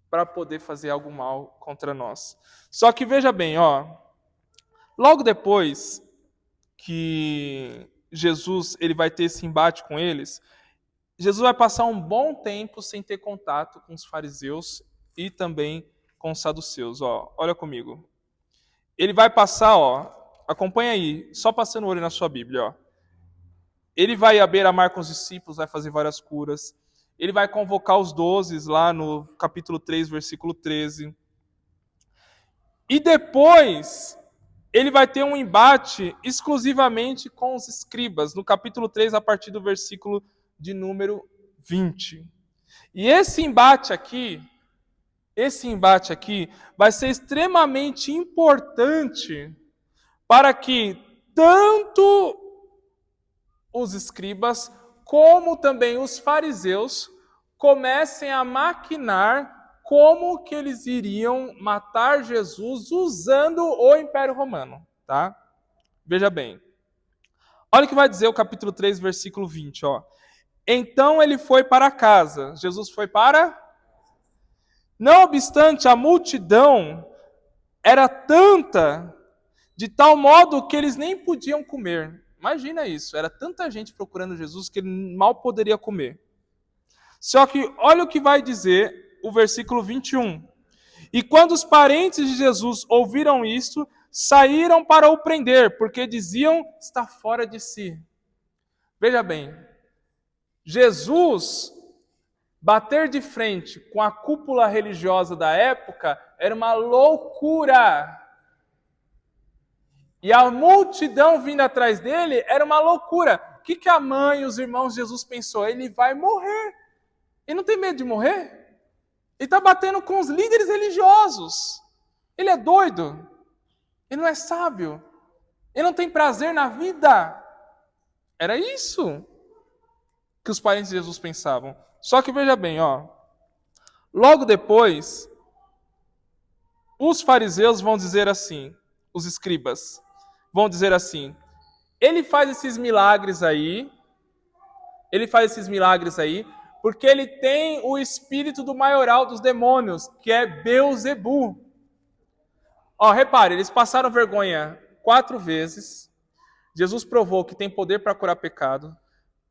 para poder fazer algo mal contra nós. Só que veja bem, ó, logo depois que Jesus ele vai ter esse embate com eles, Jesus vai passar um bom tempo sem ter contato com os fariseus e também com os saduceus. Ó, olha comigo. Ele vai passar, ó, acompanha aí, só passando o olho na sua Bíblia, ó. Ele vai à beira-mar com os discípulos, vai fazer várias curas. Ele vai convocar os 12 lá no capítulo 3, versículo 13. E depois, ele vai ter um embate exclusivamente com os escribas, no capítulo 3, a partir do versículo de número 20. E esse embate aqui vai ser extremamente importante para que tanto os escribas como também os fariseus comecem a maquinar como que eles iriam matar Jesus usando o Império Romano, tá? Veja bem. Olha o que vai dizer o capítulo 3, versículo 20, ó. Então ele foi para casa. Jesus foi para... Não obstante, a multidão era tanta, de tal modo que eles nem podiam comer. Imagina isso, era tanta gente procurando Jesus que ele mal poderia comer. Só que olha o que vai dizer o versículo 21. E quando os parentes de Jesus ouviram isto, saíram para o prender, porque diziam, está fora de si. Veja bem, Jesus bater de frente com a cúpula religiosa da época era uma loucura. E a multidão vindo atrás dele era uma loucura. O que a mãe e os irmãos de Jesus pensou? Ele vai morrer. Ele não tem medo de morrer? Ele está batendo com os líderes religiosos. Ele é doido. Ele não é sábio. Ele não tem prazer na vida. Era isso que os parentes de Jesus pensavam. Só que veja bem, ó. Logo depois, os fariseus vão dizer assim, os escribas vão dizer assim: ele faz esses milagres aí, porque ele tem o espírito do maioral dos demônios, que é Beelzebu. Ó, repare, eles passaram vergonha 4 vezes. Jesus provou que tem poder para curar pecado.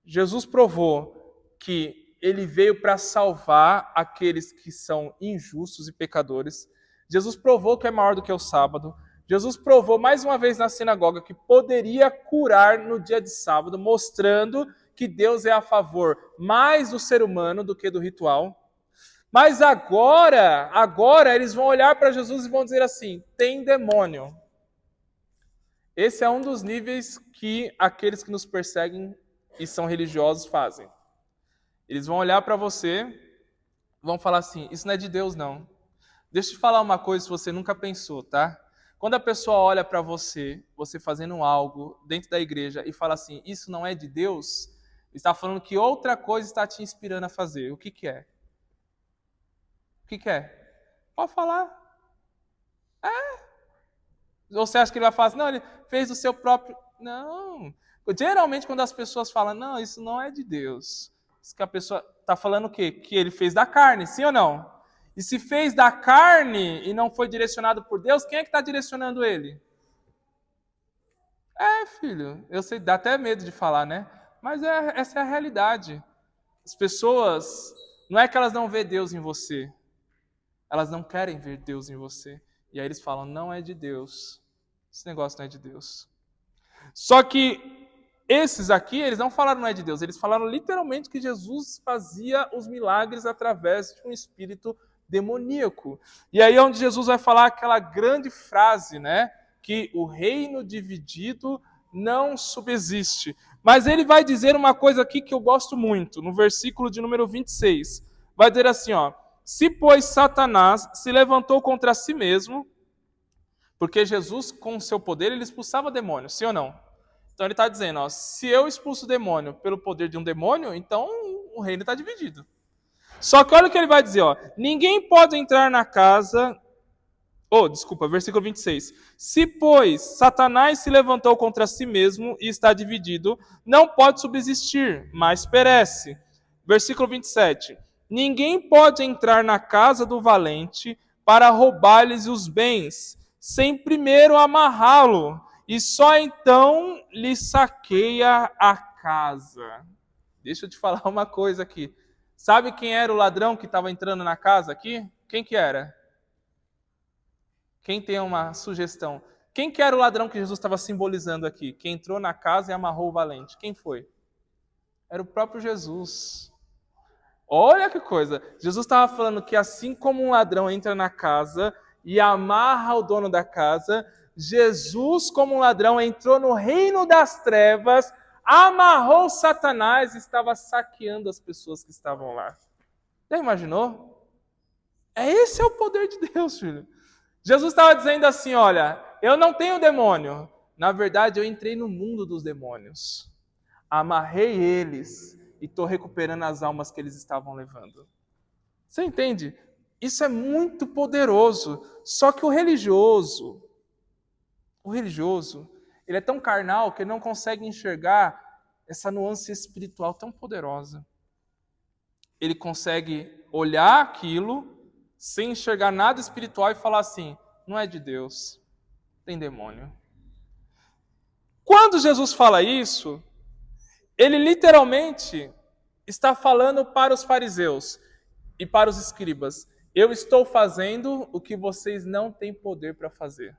Jesus provou que ele veio para salvar aqueles que são injustos e pecadores. Jesus provou que é maior do que o sábado. Jesus provou mais uma vez na sinagoga que poderia curar no dia de sábado, mostrando que Deus é a favor mais do ser humano do que do ritual. Mas agora eles vão olhar para Jesus e vão dizer assim: tem demônio. Esse é um dos níveis que aqueles que nos perseguem e são religiosos fazem. Eles vão olhar para você, vão falar assim: isso não é de Deus, não. Deixa eu te falar uma coisa que você nunca pensou, tá? Quando a pessoa olha para você, você fazendo algo dentro da igreja e fala assim: isso não é de Deus, está falando que outra coisa está te inspirando a fazer. O que que é? O que que é? Pode falar. Ou você acha que ele vai falar assim: não, ele fez o seu próprio... Não. Geralmente quando as pessoas falam: não, isso não é de Deus, isso que a pessoa está falando o quê? Que ele fez da carne, sim ou não? E se fez da carne e não foi direcionado por Deus, quem é que está direcionando ele? Filho, eu sei, dá até medo de falar, né? Mas essa é a realidade. As pessoas, não é que elas não vê Deus em você, elas não querem ver Deus em você. E aí eles falam: não é de Deus. Esse negócio não é de Deus. Só que esses aqui, eles não falaram não é de Deus, eles falaram literalmente que Jesus fazia os milagres através de um espírito demoníaco. E aí é onde Jesus vai falar aquela grande frase, né? Que o reino dividido não subsiste. Mas ele vai dizer uma coisa aqui que eu gosto muito, no versículo de número 26. Vai dizer assim, ó: se, pois, Satanás se levantou contra si mesmo, porque Jesus, com o seu poder, ele expulsava demônios, sim ou não? Então ele está dizendo, ó, se eu expulso o demônio pelo poder de um demônio, então o reino está dividido. Só que olha o que ele vai dizer, ó: ninguém pode entrar na casa... versículo 26. Se, pois, Satanás se levantou contra si mesmo e está dividido, não pode subsistir, mas perece. Versículo 27. Ninguém pode entrar na casa do valente para roubar-lhes os bens, sem primeiro amarrá-lo, e só então lhe saqueia a casa. Deixa eu te falar uma coisa aqui. Sabe quem era o ladrão que estava entrando na casa aqui? Quem que era? Quem tem uma sugestão? Quem que era o ladrão que Jesus estava simbolizando aqui? Que entrou na casa e amarrou o valente. Quem foi? Era o próprio Jesus. Olha que coisa. Jesus estava falando que assim como um ladrão entra na casa e amarra o dono da casa, Jesus, como um ladrão, entrou no reino das trevas, amarrou Satanás e estava saqueando as pessoas que estavam lá. Já imaginou? Esse é o poder de Deus, filho. Jesus estava dizendo assim, olha, eu não tenho demônio. Na verdade, eu entrei no mundo dos demônios. Amarrei eles e estou recuperando as almas que eles estavam levando. Você entende? Isso é muito poderoso. Só que o religioso, ele é tão carnal que ele não consegue enxergar essa nuance espiritual tão poderosa. Ele consegue olhar aquilo sem enxergar nada espiritual e falar assim: não é de Deus, tem demônio. Quando Jesus fala isso, ele literalmente está falando para os fariseus e para os escribas: eu estou fazendo o que vocês não têm poder para fazer.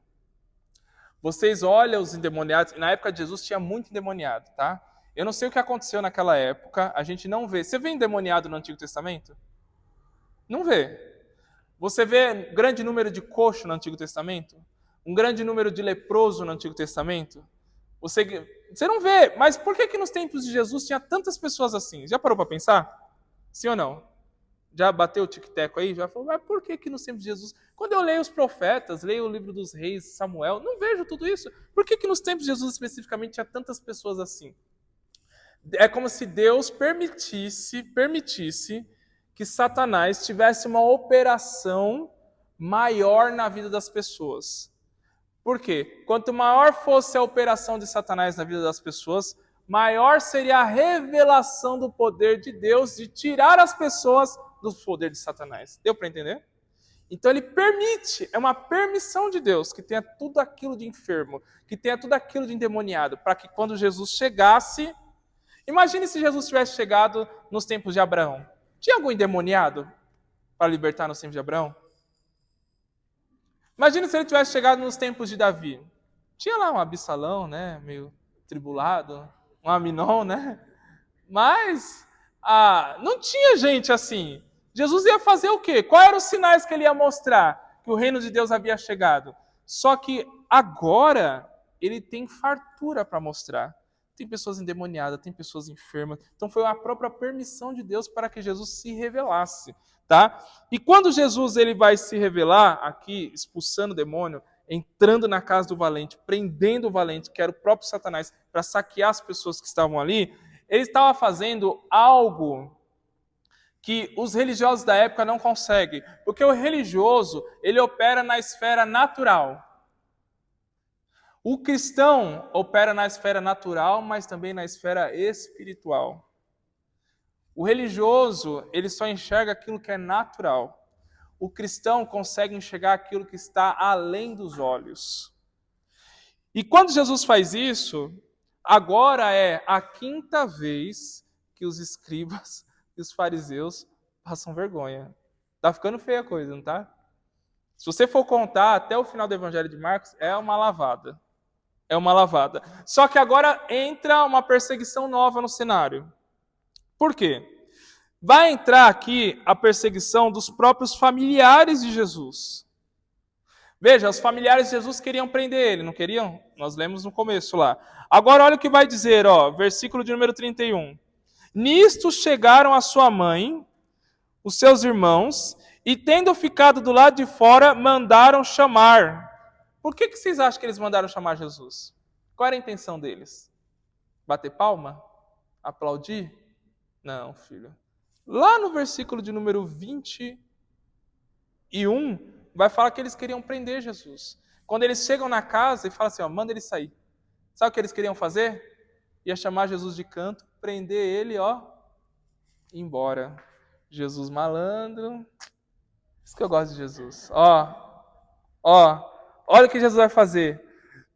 Vocês olham os endemoniados, na época de Jesus tinha muito endemoniado, tá? Eu não sei o que aconteceu naquela época, a gente não vê. Você vê endemoniado no Antigo Testamento? Não vê. Você vê grande número de coxo no Antigo Testamento? um grande número de leprosos no Antigo Testamento? Você não vê, mas por que nos tempos de Jesus tinha tantas pessoas assim? Já parou para pensar? Sim ou não? Já bateu o tic-teco aí? Já falou, mas por que nos tempos de Jesus? Quando eu leio os profetas, leio o livro dos reis, Samuel, não vejo tudo isso. Por que nos tempos de Jesus especificamente tinha tantas pessoas assim? É como se Deus permitisse que Satanás tivesse uma operação maior na vida das pessoas. Por quê? Quanto maior fosse a operação de Satanás na vida das pessoas, maior seria a revelação do poder de Deus de tirar as pessoas do poder de Satanás. Deu para entender? Então ele permite, é uma permissão de Deus que tenha tudo aquilo de enfermo, que tenha tudo aquilo de endemoniado, para que quando Jesus chegasse... Imagine se Jesus tivesse chegado nos tempos de Abraão. Tinha algum endemoniado para libertar nos tempos de Abraão? Imagine se ele tivesse chegado nos tempos de Davi. Tinha lá um Absalão, né, meio tribulado, um Aminon, né? Mas não tinha gente assim. Jesus ia fazer o quê? Quais eram os sinais que ele ia mostrar que o reino de Deus havia chegado? Só que agora ele tem fartura para mostrar. Tem pessoas endemoniadas, tem pessoas enfermas. Então foi a própria permissão de Deus para que Jesus se revelasse, tá? E quando Jesus ele vai se revelar aqui, expulsando o demônio, entrando na casa do valente, prendendo o valente, que era o próprio Satanás, para saquear as pessoas que estavam ali, ele estava fazendo algo que os religiosos da época não conseguem, porque o religioso, ele opera na esfera natural. O cristão opera na esfera natural, mas também na esfera espiritual. O religioso, ele só enxerga aquilo que é natural. O cristão consegue enxergar aquilo que está além dos olhos. E quando Jesus faz isso, agora é a quinta vez que os escribas e os fariseus passam vergonha. Tá ficando feia a coisa, não tá? Se você for contar até o final do Evangelho de Marcos, é uma lavada. É uma lavada. Só que agora entra uma perseguição nova no cenário. Por quê? Vai entrar aqui a perseguição dos próprios familiares de Jesus. Veja, os familiares de Jesus queriam prender ele, não queriam? Nós lemos no começo lá. Agora olha o que vai dizer, versículo de número 31. Nisto chegaram a sua mãe, os seus irmãos, e tendo ficado do lado de fora, mandaram chamar. Por que vocês acham que eles mandaram chamar Jesus? Qual era a intenção deles? Bater palma? Aplaudir? Não, filho. Lá no versículo de número 21, vai falar que eles queriam prender Jesus. Quando eles chegam na casa e falam assim, manda ele sair. Sabe o que eles queriam fazer? Ia chamar Jesus de canto, prender ele, ir embora. Jesus malandro. Isso que eu gosto de Jesus. Olha o que Jesus vai fazer.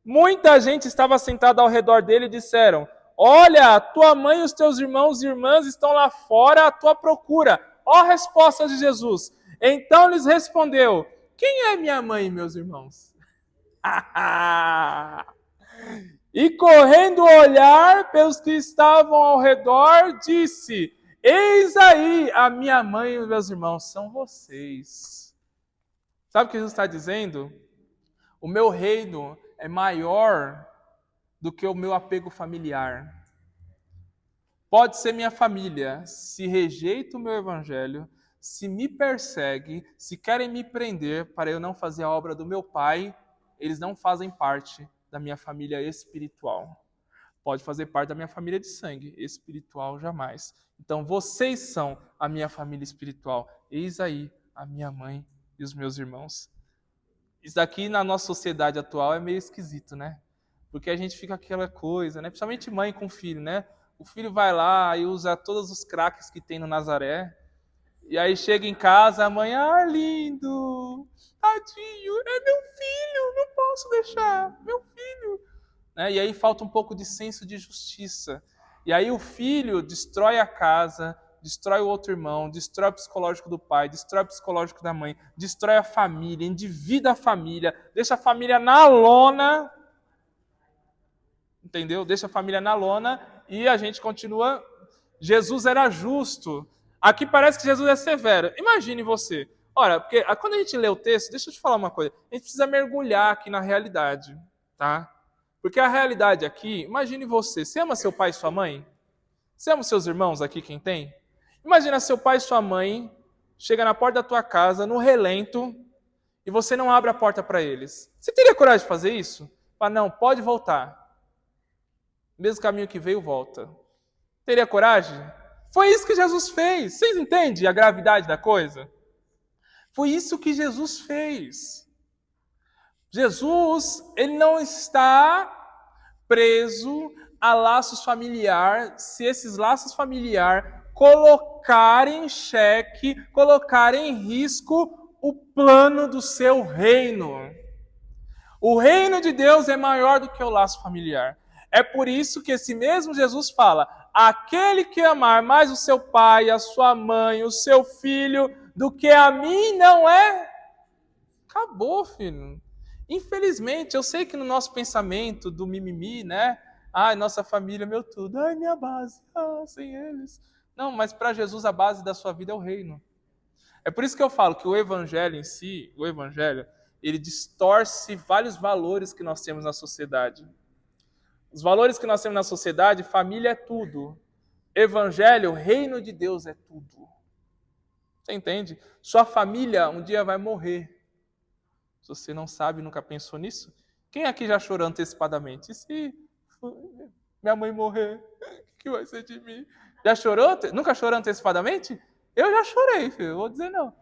Muita gente estava sentada ao redor dele e disseram, olha, tua mãe e os teus irmãos e irmãs estão lá fora à tua procura. Ó a resposta de Jesus. Então lhes respondeu, quem é minha mãe e meus irmãos? E correndo olhar pelos que estavam ao redor, disse, eis aí a minha mãe e os meus irmãos, são vocês. Sabe o que Jesus está dizendo? O meu reino é maior do que o meu apego familiar. Pode ser minha família, se rejeita o meu evangelho, se me persegue, se querem me prender para eu não fazer a obra do meu pai, eles não fazem parte da minha família espiritual. Pode fazer parte da minha família de sangue, espiritual jamais. Então vocês são a minha família espiritual. Eis aí a minha mãe e os meus irmãos. Isso daqui na nossa sociedade atual é meio esquisito, né? Porque a gente fica aquela coisa, né? Principalmente mãe com filho, né? O filho vai lá e usa todos os craques que tem no Nazaré. E aí chega em casa, a mãe, lindo, tadinho, é meu filho, não posso deixar, meu filho. Né? E aí falta um pouco de senso de justiça. E aí o filho destrói a casa, destrói o outro irmão, destrói o psicológico do pai, destrói o psicológico da mãe, destrói a família, endivida a família, deixa a família na lona, entendeu? Deixa a família na lona e a gente continua. Jesus era justo. Aqui parece que Jesus é severo. Imagine você, Olha, porque quando a gente lê o texto, deixa eu te falar uma coisa, a gente precisa mergulhar aqui na realidade, tá? Porque a realidade aqui, imagine você ama seu pai e sua mãe? Você ama os seus irmãos aqui, quem tem? Imagina seu pai e sua mãe chega na porta da tua casa, no relento, e você não abre a porta para eles. Você teria coragem de fazer isso? Fala, não, pode voltar. Mesmo caminho que veio, volta. Teria coragem? Foi isso que Jesus fez. Vocês entendem a gravidade da coisa? Foi isso que Jesus fez. Jesus, ele não está preso a laços familiares, se esses laços familiares colocarem em xeque, colocarem em risco o plano do seu reino. O reino de Deus é maior do que o laço familiar. É por isso que esse mesmo Jesus fala: aquele que amar mais o seu pai, a sua mãe, o seu filho, do que a mim, não é. Acabou, filho. Infelizmente, eu sei que no nosso pensamento do mimimi, né? Ai, nossa família, meu tudo. Ai, minha base. Sem eles. Não, mas para Jesus a base da sua vida é o reino. É por isso que eu falo que o evangelho em si, o evangelho, ele distorce vários valores que nós temos na sociedade. Os valores que nós temos na sociedade, família é tudo. Evangelho, o reino de Deus é tudo. Você entende? Sua família um dia vai morrer. Se você não sabe, nunca pensou nisso, quem aqui já chorou antecipadamente? E se minha mãe morrer, o que vai ser de mim? Já chorou? Nunca chorou antecipadamente? Eu já chorei, filho, eu vou dizer não.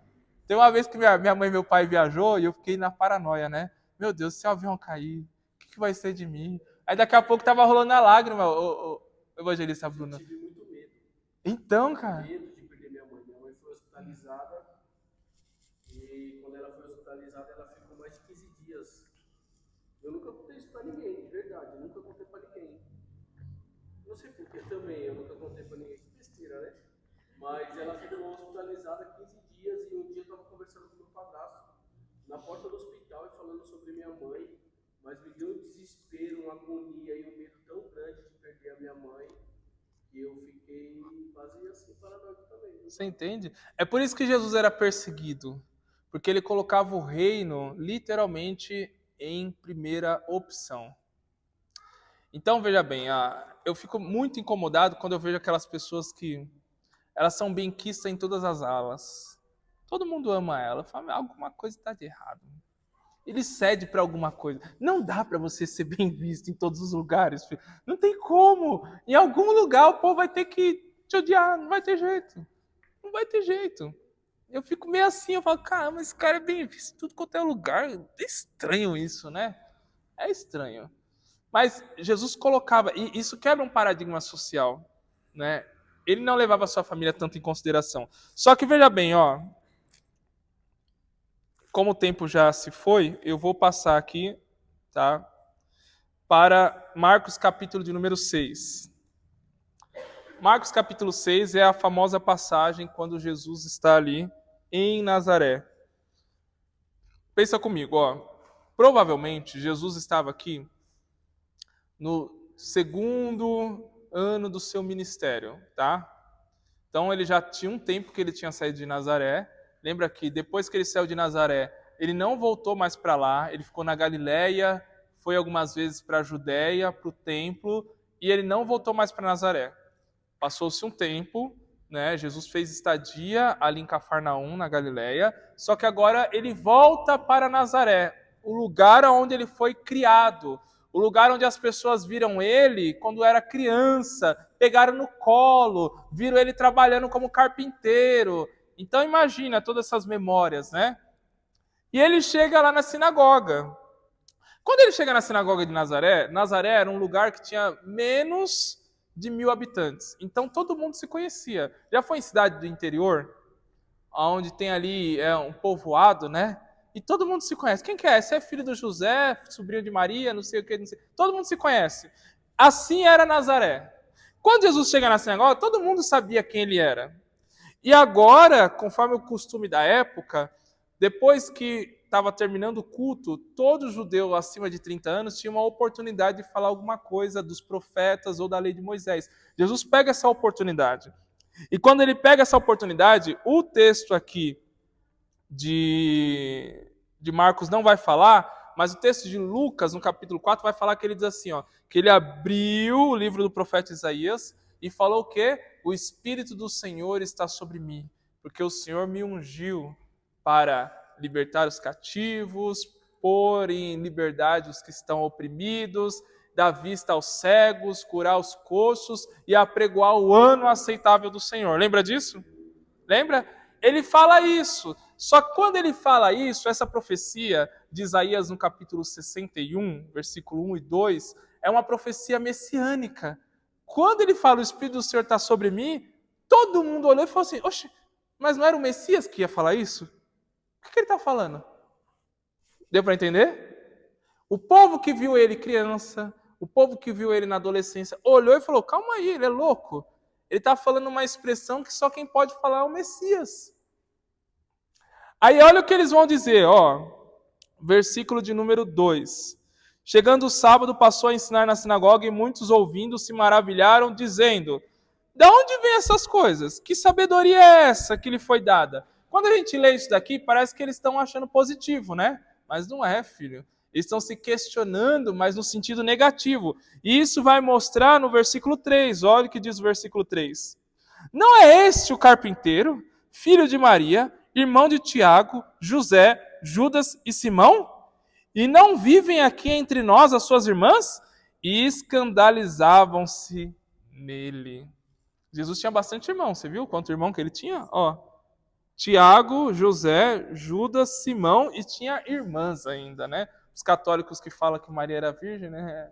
Tem uma vez que minha mãe e meu pai viajou e eu fiquei na paranoia, né? Meu Deus, se o avião cair, o que vai ser de mim? Aí daqui a pouco tava rolando a lágrima, o evangelista Bruno. Eu tive muito medo. Então, cara. Medo de perder minha mãe. Minha mãe foi hospitalizada e quando ela foi hospitalizada ela ficou mais de 15 dias. Eu nunca contei isso pra ninguém, de verdade. Eu nunca contei pra ninguém. Não sei por que também, eu nunca contei pra ninguém. Que besteira, né? Mas ela ficou hospitalizada 15 dias e um dia eu tava conversando com meu padrasto na porta do hospital e falando sobre minha mãe. Mas me deu um desespero, uma agonia e um medo tão grande de perder a minha mãe que eu fiquei quase assim paranoico também. Você entende? É por isso que Jesus era perseguido. Porque ele colocava o reino literalmente em primeira opção. Então, veja bem, eu fico muito incomodado quando eu vejo aquelas pessoas que elas são benquistas em todas as alas. Todo mundo ama ela. Fala, alguma coisa está de errado. Ele cede para alguma coisa. Não dá para você ser bem visto em todos os lugares, filho. Não tem como. Em algum lugar o povo vai ter que te odiar. Não vai ter jeito. Não vai ter jeito. Eu fico meio assim, eu falo, caramba, esse cara é bem visto em tudo quanto é lugar. É estranho isso, né? É estranho. Mas Jesus colocava, e isso quebra um paradigma social, né? Ele não levava a sua família tanto em consideração. Só que veja bem, ó, como o tempo já se foi, eu vou passar aqui, tá? Para Marcos capítulo de número 6. Marcos capítulo 6 é a famosa passagem quando Jesus está ali em Nazaré. Pensa comigo, ó. Provavelmente Jesus estava aqui no segundo ano do seu ministério, tá? Então ele já tinha um tempo que ele tinha saído de Nazaré. Lembra que depois que ele saiu de Nazaré, ele não voltou mais para lá, ele ficou na Galileia, foi algumas vezes para a Judéia, para o templo, e ele não voltou mais para Nazaré. Passou-se um tempo, né? Jesus fez estadia ali em Cafarnaum, na Galileia, só que agora ele volta para Nazaré, o lugar onde ele foi criado, o lugar onde as pessoas viram ele quando era criança, pegaram no colo, viram ele trabalhando como carpinteiro. Então imagina todas essas memórias, né? E ele chega lá na sinagoga. Quando ele chega na sinagoga de Nazaré, Nazaré era um lugar que tinha menos de 1.000 habitantes. Então todo mundo se conhecia. Já foi em cidade do interior, onde tem ali um povoado, né? E todo mundo se conhece. Quem que é? Você é filho do José, sobrinho de Maria, não sei o que, não sei. Todo mundo se conhece. Assim era Nazaré. Quando Jesus chega na sinagoga, todo mundo sabia quem ele era. E agora, conforme o costume da época, depois que estava terminando o culto, todo judeu acima de 30 anos tinha uma oportunidade de falar alguma coisa dos profetas ou da lei de Moisés. Jesus pega essa oportunidade. E quando ele pega essa oportunidade, o texto aqui de Marcos não vai falar, mas o texto de Lucas, no capítulo 4, vai falar que ele diz assim, ó, que ele abriu o livro do profeta Isaías e falou o quê? O Espírito do Senhor está sobre mim, porque o Senhor me ungiu para libertar os cativos, pôr em liberdade os que estão oprimidos, dar vista aos cegos, curar os coxos e apregoar o ano aceitável do Senhor. Lembra disso? Lembra? Ele fala isso. Só que quando ele fala isso, essa profecia de Isaías no capítulo 61, versículo 1 e 2, é uma profecia messiânica. Quando ele fala o Espírito do Senhor está sobre mim, todo mundo olhou e falou assim, oxe, mas não era o Messias que ia falar isso? O que ele está falando? Deu para entender? O povo que viu ele criança, o povo que viu ele na adolescência, olhou e falou, calma aí, ele é louco. Ele está falando uma expressão que só quem pode falar é o Messias. Aí olha o que eles vão dizer, ó, versículo de número 2. Chegando o sábado, passou a ensinar na sinagoga e muitos ouvindo se maravilharam, dizendo, de onde vêm essas coisas? Que sabedoria é essa que lhe foi dada? Quando a gente lê isso daqui, parece que eles estão achando positivo, né? Mas não é, filho. Eles estão se questionando, mas no sentido negativo. E isso vai mostrar no versículo 3. Olha o que diz o versículo 3. Não é este o carpinteiro, filho de Maria, irmão de Tiago, José, Judas e Simão? E não vivem aqui entre nós as suas irmãs? E escandalizavam-se nele. Jesus tinha bastante irmão, você viu quanto irmão que ele tinha? Ó, Tiago, José, Judas, Simão e tinha irmãs ainda, né? Os católicos que falam que Maria era virgem, né?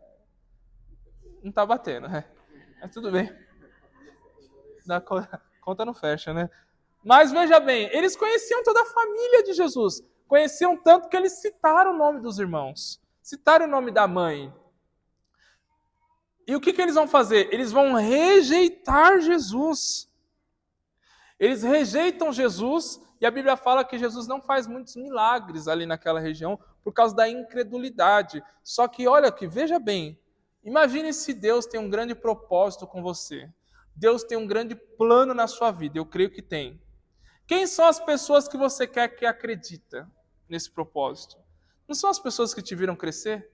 Não tá batendo, né? Mas tudo bem. Da conta não fecha, né? Mas veja bem, eles conheciam toda a família de Jesus. Conheciam tanto que eles citaram o nome dos irmãos. Citaram o nome da mãe. E o que eles vão fazer? Eles vão rejeitar Jesus. Eles rejeitam Jesus e a Bíblia fala que Jesus não faz muitos milagres ali naquela região por causa da incredulidade. Só que olha aqui, veja bem, imagine se Deus tem um grande propósito com você. Deus tem um grande plano na sua vida, eu creio que tem. Quem são as pessoas que você quer que acredita nesse propósito? Não são as pessoas que te viram crescer?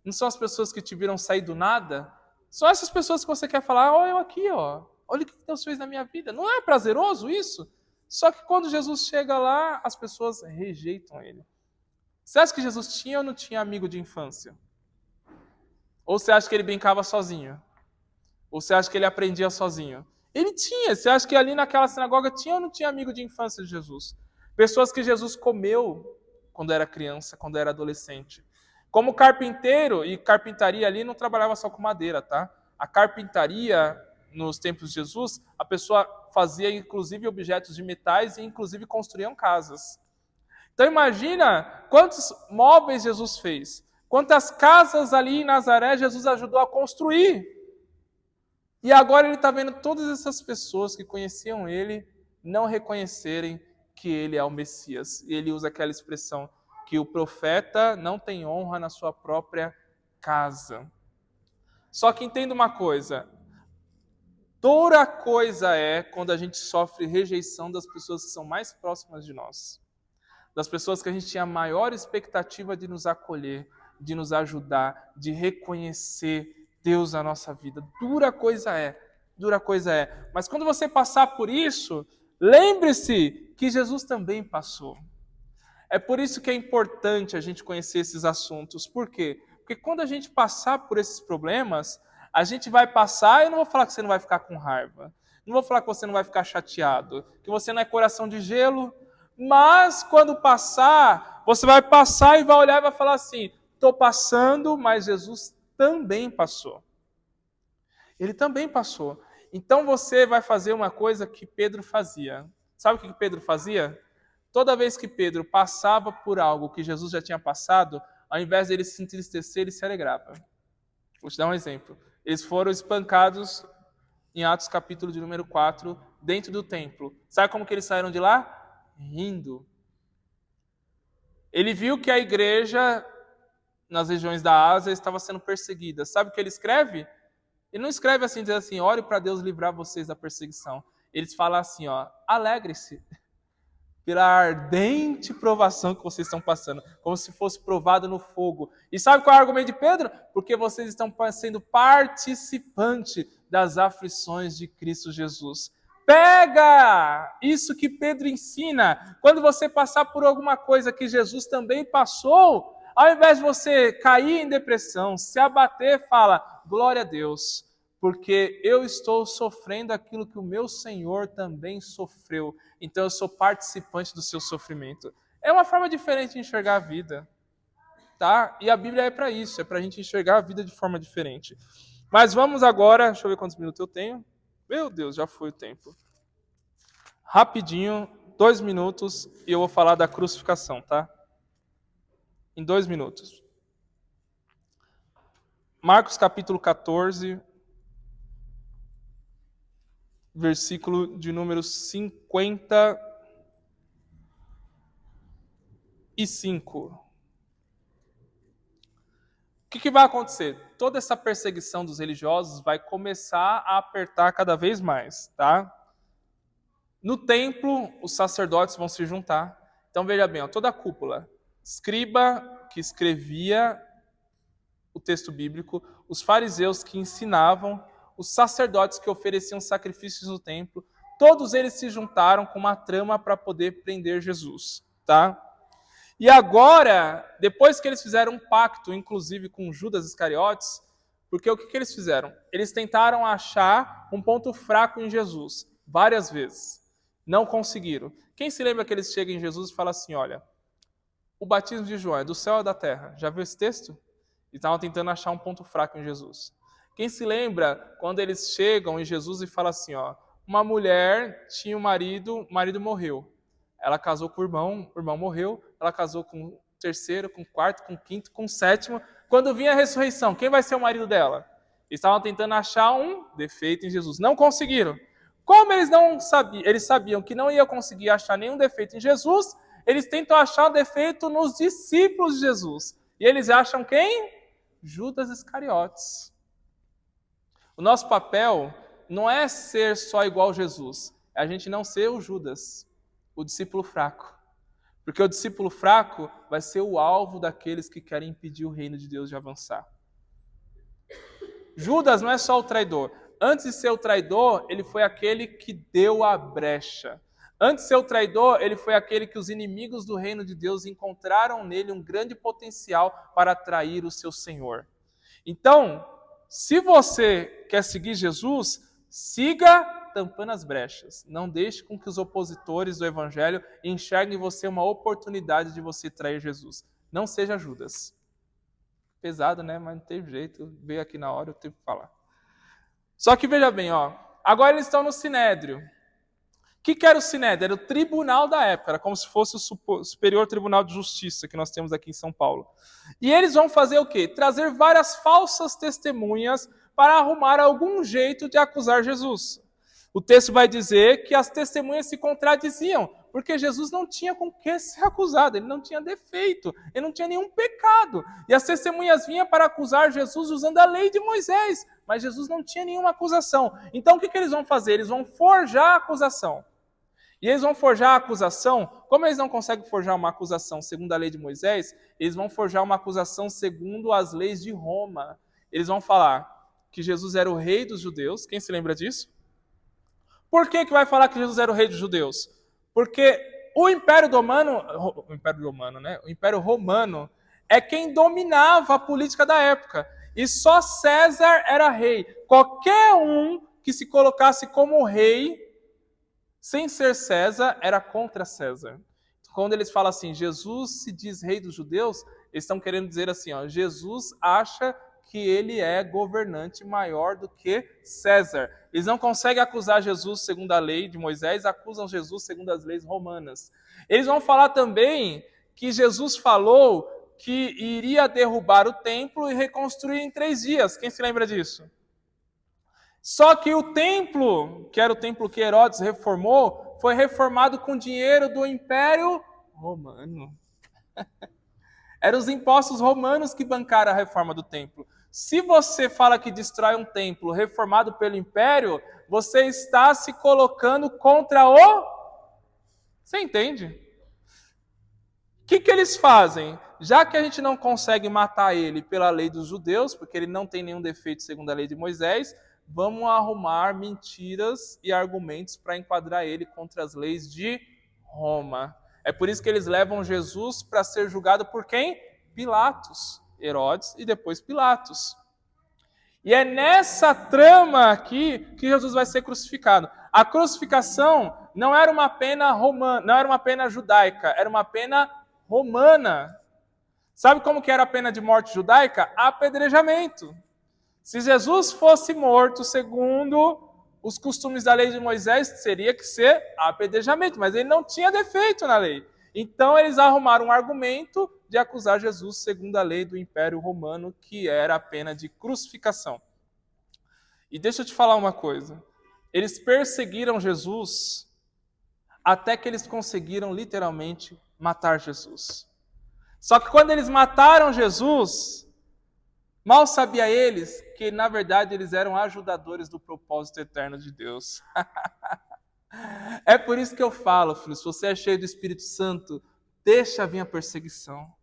Não são as pessoas que te viram sair do nada? São essas pessoas que você quer falar, olha eu aqui, ó. Olha o que Deus fez na minha vida. Não é prazeroso isso? Só que quando Jesus chega lá, as pessoas rejeitam ele. Você acha que Jesus tinha ou não tinha amigo de infância? Ou você acha que ele brincava sozinho? Ou você acha que ele aprendia sozinho? Ele tinha. Você acha que ali naquela sinagoga tinha ou não tinha amigo de infância de Jesus? Pessoas que Jesus comeu quando era criança, quando era adolescente. Como carpinteiro, e carpintaria ali não trabalhava só com madeira, tá? A carpintaria, nos tempos de Jesus, a pessoa fazia inclusive objetos de metais e inclusive construíam casas. Então imagina quantos móveis Jesus fez, quantas casas ali em Nazaré Jesus ajudou a construir. E agora ele está vendo todas essas pessoas que conheciam ele não reconhecerem que ele é o Messias. E ele usa aquela expressão que o profeta não tem honra na sua própria casa. Só que entenda uma coisa, dura coisa é quando a gente sofre rejeição das pessoas que são mais próximas de nós. Das pessoas que a gente tinha a maior expectativa de nos acolher, de nos ajudar, de reconhecer Deus na nossa vida. Dura coisa é, dura coisa é. Mas quando você passar por isso, lembre-se que Jesus também passou. É por isso que é importante a gente conhecer esses assuntos. Por quê? Porque quando a gente passar por esses problemas, a gente vai passar, eu não vou falar que você não vai ficar com raiva, não vou falar que você não vai ficar chateado, que você não é coração de gelo, mas quando passar, você vai passar e vai olhar e vai falar assim, estou passando, mas Jesus também passou. Ele também passou. Então você vai fazer uma coisa que Pedro fazia. Sabe o que Pedro fazia? Toda vez que Pedro passava por algo que Jesus já tinha passado, ao invés dele se entristecer, ele se alegrava. Vou te dar um exemplo. Eles foram espancados em Atos capítulo de número 4, dentro do templo. Sabe como que eles saíram de lá? Rindo. Ele viu que a igreja nas regiões da Ásia estava sendo perseguida. Sabe o que ele escreve? Ele não escreve assim, diz assim, ore para Deus livrar vocês da perseguição. Eles falam assim, ó, alegre-se. pela ardente provação que vocês estão passando, como se fosse provado no fogo. E sabe qual é o argumento de Pedro? Porque vocês estão sendo participante das aflições de Cristo Jesus. Pega isso que Pedro ensina. Quando você passar por alguma coisa que Jesus também passou, ao invés de você cair em depressão, se abater, fala, glória a Deus, porque eu estou sofrendo aquilo que o meu Senhor também sofreu. Então eu sou participante do seu sofrimento. É uma forma diferente de enxergar a vida, tá? E a Bíblia é para isso, é para a gente enxergar a vida de forma diferente. Mas vamos agora, deixa eu ver quantos minutos eu tenho. Meu Deus, já foi o tempo. Rapidinho, 2 minutos, e eu vou falar da crucificação, tá? Em 2 minutos. Marcos capítulo 14, versículo de número 55. O que vai acontecer? Toda essa perseguição dos religiosos vai começar a apertar cada vez mais, tá? No templo, os sacerdotes vão se juntar. Então, veja bem, ó, toda a cúpula. Escriba, que escrevia o texto bíblico, os fariseus que ensinavam, os sacerdotes que ofereciam sacrifícios no templo, todos eles se juntaram com uma trama para poder prender Jesus, tá? E agora, depois que eles fizeram um pacto, inclusive com Judas Iscariotes, porque o que eles fizeram? Eles tentaram achar um ponto fraco em Jesus, várias vezes. Não conseguiram. Quem se lembra que eles chegam em Jesus e falam assim, olha, o batismo de João é do céu ou da terra? Já viu esse texto? E estavam tentando achar um ponto fraco em Jesus. Quem se lembra quando eles chegam em Jesus e falam assim, ó, uma mulher tinha um marido, o marido morreu. Ela casou com o irmão morreu, ela casou com o terceiro, com o quarto, com o quinto, com o sétimo. Quando vinha a ressurreição, quem vai ser o marido dela? Eles estavam tentando achar um defeito em Jesus. Não conseguiram. Como eles não sabiam, eles sabiam que não ia conseguir achar nenhum defeito em Jesus, eles tentam achar um defeito nos discípulos de Jesus. E eles acham quem? Judas Iscariotes. O nosso papel não é ser só igual a Jesus, é a gente não ser o Judas, o discípulo fraco. Porque o discípulo fraco vai ser o alvo daqueles que querem impedir o reino de Deus de avançar. Judas não é só o traidor. Antes de ser o traidor, ele foi aquele que deu a brecha. Antes de ser o traidor, ele foi aquele que os inimigos do reino de Deus encontraram nele um grande potencial para atrair o seu Senhor. Então, se você quer seguir Jesus, siga tampando as brechas. Não deixe com que os opositores do evangelho enxerguem em você uma oportunidade de você trair Jesus. Não seja Judas. Pesado, né? Mas não teve jeito. Veio aqui na hora, eu tenho que falar. Só que veja bem, ó. Agora eles estão no Sinédrio. O que era o Sinédrio? Era o tribunal da época. Era como se fosse o Superior Tribunal de Justiça que nós temos aqui em São Paulo. E eles vão fazer o quê? Trazer várias falsas testemunhas para arrumar algum jeito de acusar Jesus. O texto vai dizer que as testemunhas se contradiziam, porque Jesus não tinha com que ser acusado, ele não tinha defeito, ele não tinha nenhum pecado. E as testemunhas vinham para acusar Jesus usando a lei de Moisés, mas Jesus não tinha nenhuma acusação. Então o que eles vão fazer? Eles vão forjar a acusação. E eles vão forjar a acusação, como eles não conseguem forjar uma acusação segundo a lei de Moisés, eles vão forjar uma acusação segundo as leis de Roma. Eles vão falar que Jesus era o rei dos judeus, quem se lembra disso? Por que vai falar que Jesus era o rei dos judeus? Porque o Império Romano é quem dominava a política da época. E só César era rei. Qualquer um que se colocasse como rei, sem ser César, era contra César. Quando eles falam assim, Jesus se diz rei dos judeus, eles estão querendo dizer assim, ó, Jesus acha que ele é governante maior do que César. Eles não conseguem acusar Jesus segundo a lei de Moisés, acusam Jesus segundo as leis romanas. Eles vão falar também que Jesus falou que iria derrubar o templo e reconstruir em 3 dias. Quem se lembra disso? Só que o templo, que era o templo que Herodes reformou, foi reformado com dinheiro do Império Romano. Eram os impostos romanos que bancaram a reforma do templo. Se você fala que destrói um templo reformado pelo Império, você está se colocando contra o Você entende? O que eles fazem? Já que a gente não consegue matar ele pela lei dos judeus, porque ele não tem nenhum defeito segundo a lei de Moisés, vamos arrumar mentiras e argumentos para enquadrar ele contra as leis de Roma. É por isso que eles levam Jesus para ser julgado por quem? Pilatos. Herodes e depois Pilatos. E é nessa trama aqui que Jesus vai ser crucificado. A crucificação não era uma pena romana, não era uma pena judaica, era uma pena romana. Sabe como que era a pena de morte judaica? Apedrejamento. Se Jesus fosse morto segundo os costumes da lei de Moisés, teria que ser apedrejamento, mas ele não tinha defeito na lei. Então eles arrumaram um argumento de acusar Jesus segundo a lei do Império Romano, que era a pena de crucificação. E deixa eu te falar uma coisa. Eles perseguiram Jesus até que eles conseguiram literalmente matar Jesus. Só que quando eles mataram Jesus, mal sabia eles que, na verdade, eles eram ajudadores do propósito eterno de Deus. É por isso que eu falo, filho, se você é cheio do Espírito Santo, deixa vir a perseguição.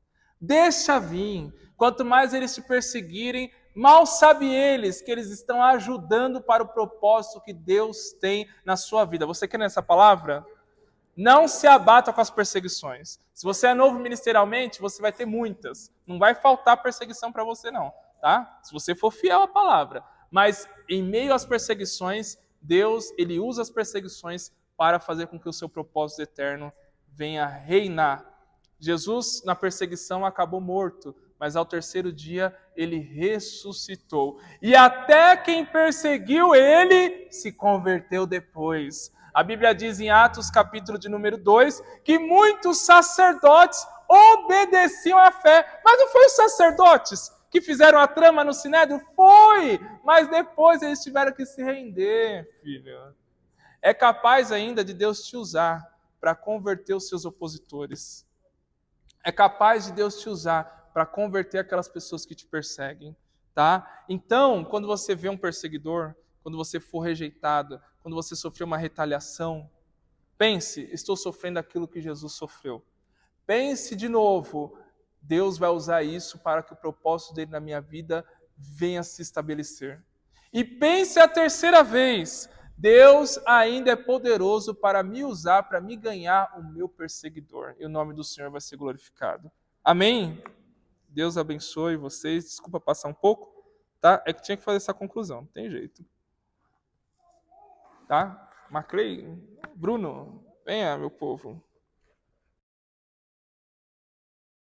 Deixa vir. Quanto mais eles te perseguirem, mal sabe eles que eles estão ajudando para o propósito que Deus tem na sua vida. Você quer nessa palavra? Não se abata com as perseguições. Se você é novo ministerialmente, você vai ter muitas. Não vai faltar perseguição para você não, tá? Se você for fiel à palavra. Mas em meio às perseguições, Deus, ele usa as perseguições para fazer com que o seu propósito eterno venha reinar. Jesus, na perseguição, acabou morto, mas ao terceiro dia ele ressuscitou. E até quem perseguiu ele se converteu depois. A Bíblia diz em Atos, capítulo de número 2, que muitos sacerdotes obedeciam à fé. Mas não foi os sacerdotes que fizeram a trama no Sinédrio? Foi! Mas depois eles tiveram que se render, filho. É capaz ainda de Deus te usar para converter os seus opositores. É capaz de Deus te usar para converter aquelas pessoas que te perseguem, tá? Então, quando você vê um perseguidor, quando você for rejeitado, quando você sofreu uma retaliação, pense, estou sofrendo aquilo que Jesus sofreu. Pense de novo, Deus vai usar isso para que o propósito dele na minha vida venha se estabelecer. E pense a terceira vez, Deus ainda é poderoso para me usar, para me ganhar o meu perseguidor. E o nome do Senhor vai ser glorificado. Amém? Deus abençoe vocês. Desculpa passar um pouco, tá? É que tinha que fazer essa conclusão, não tem jeito. Tá? Maclay, Bruno, venha, meu povo.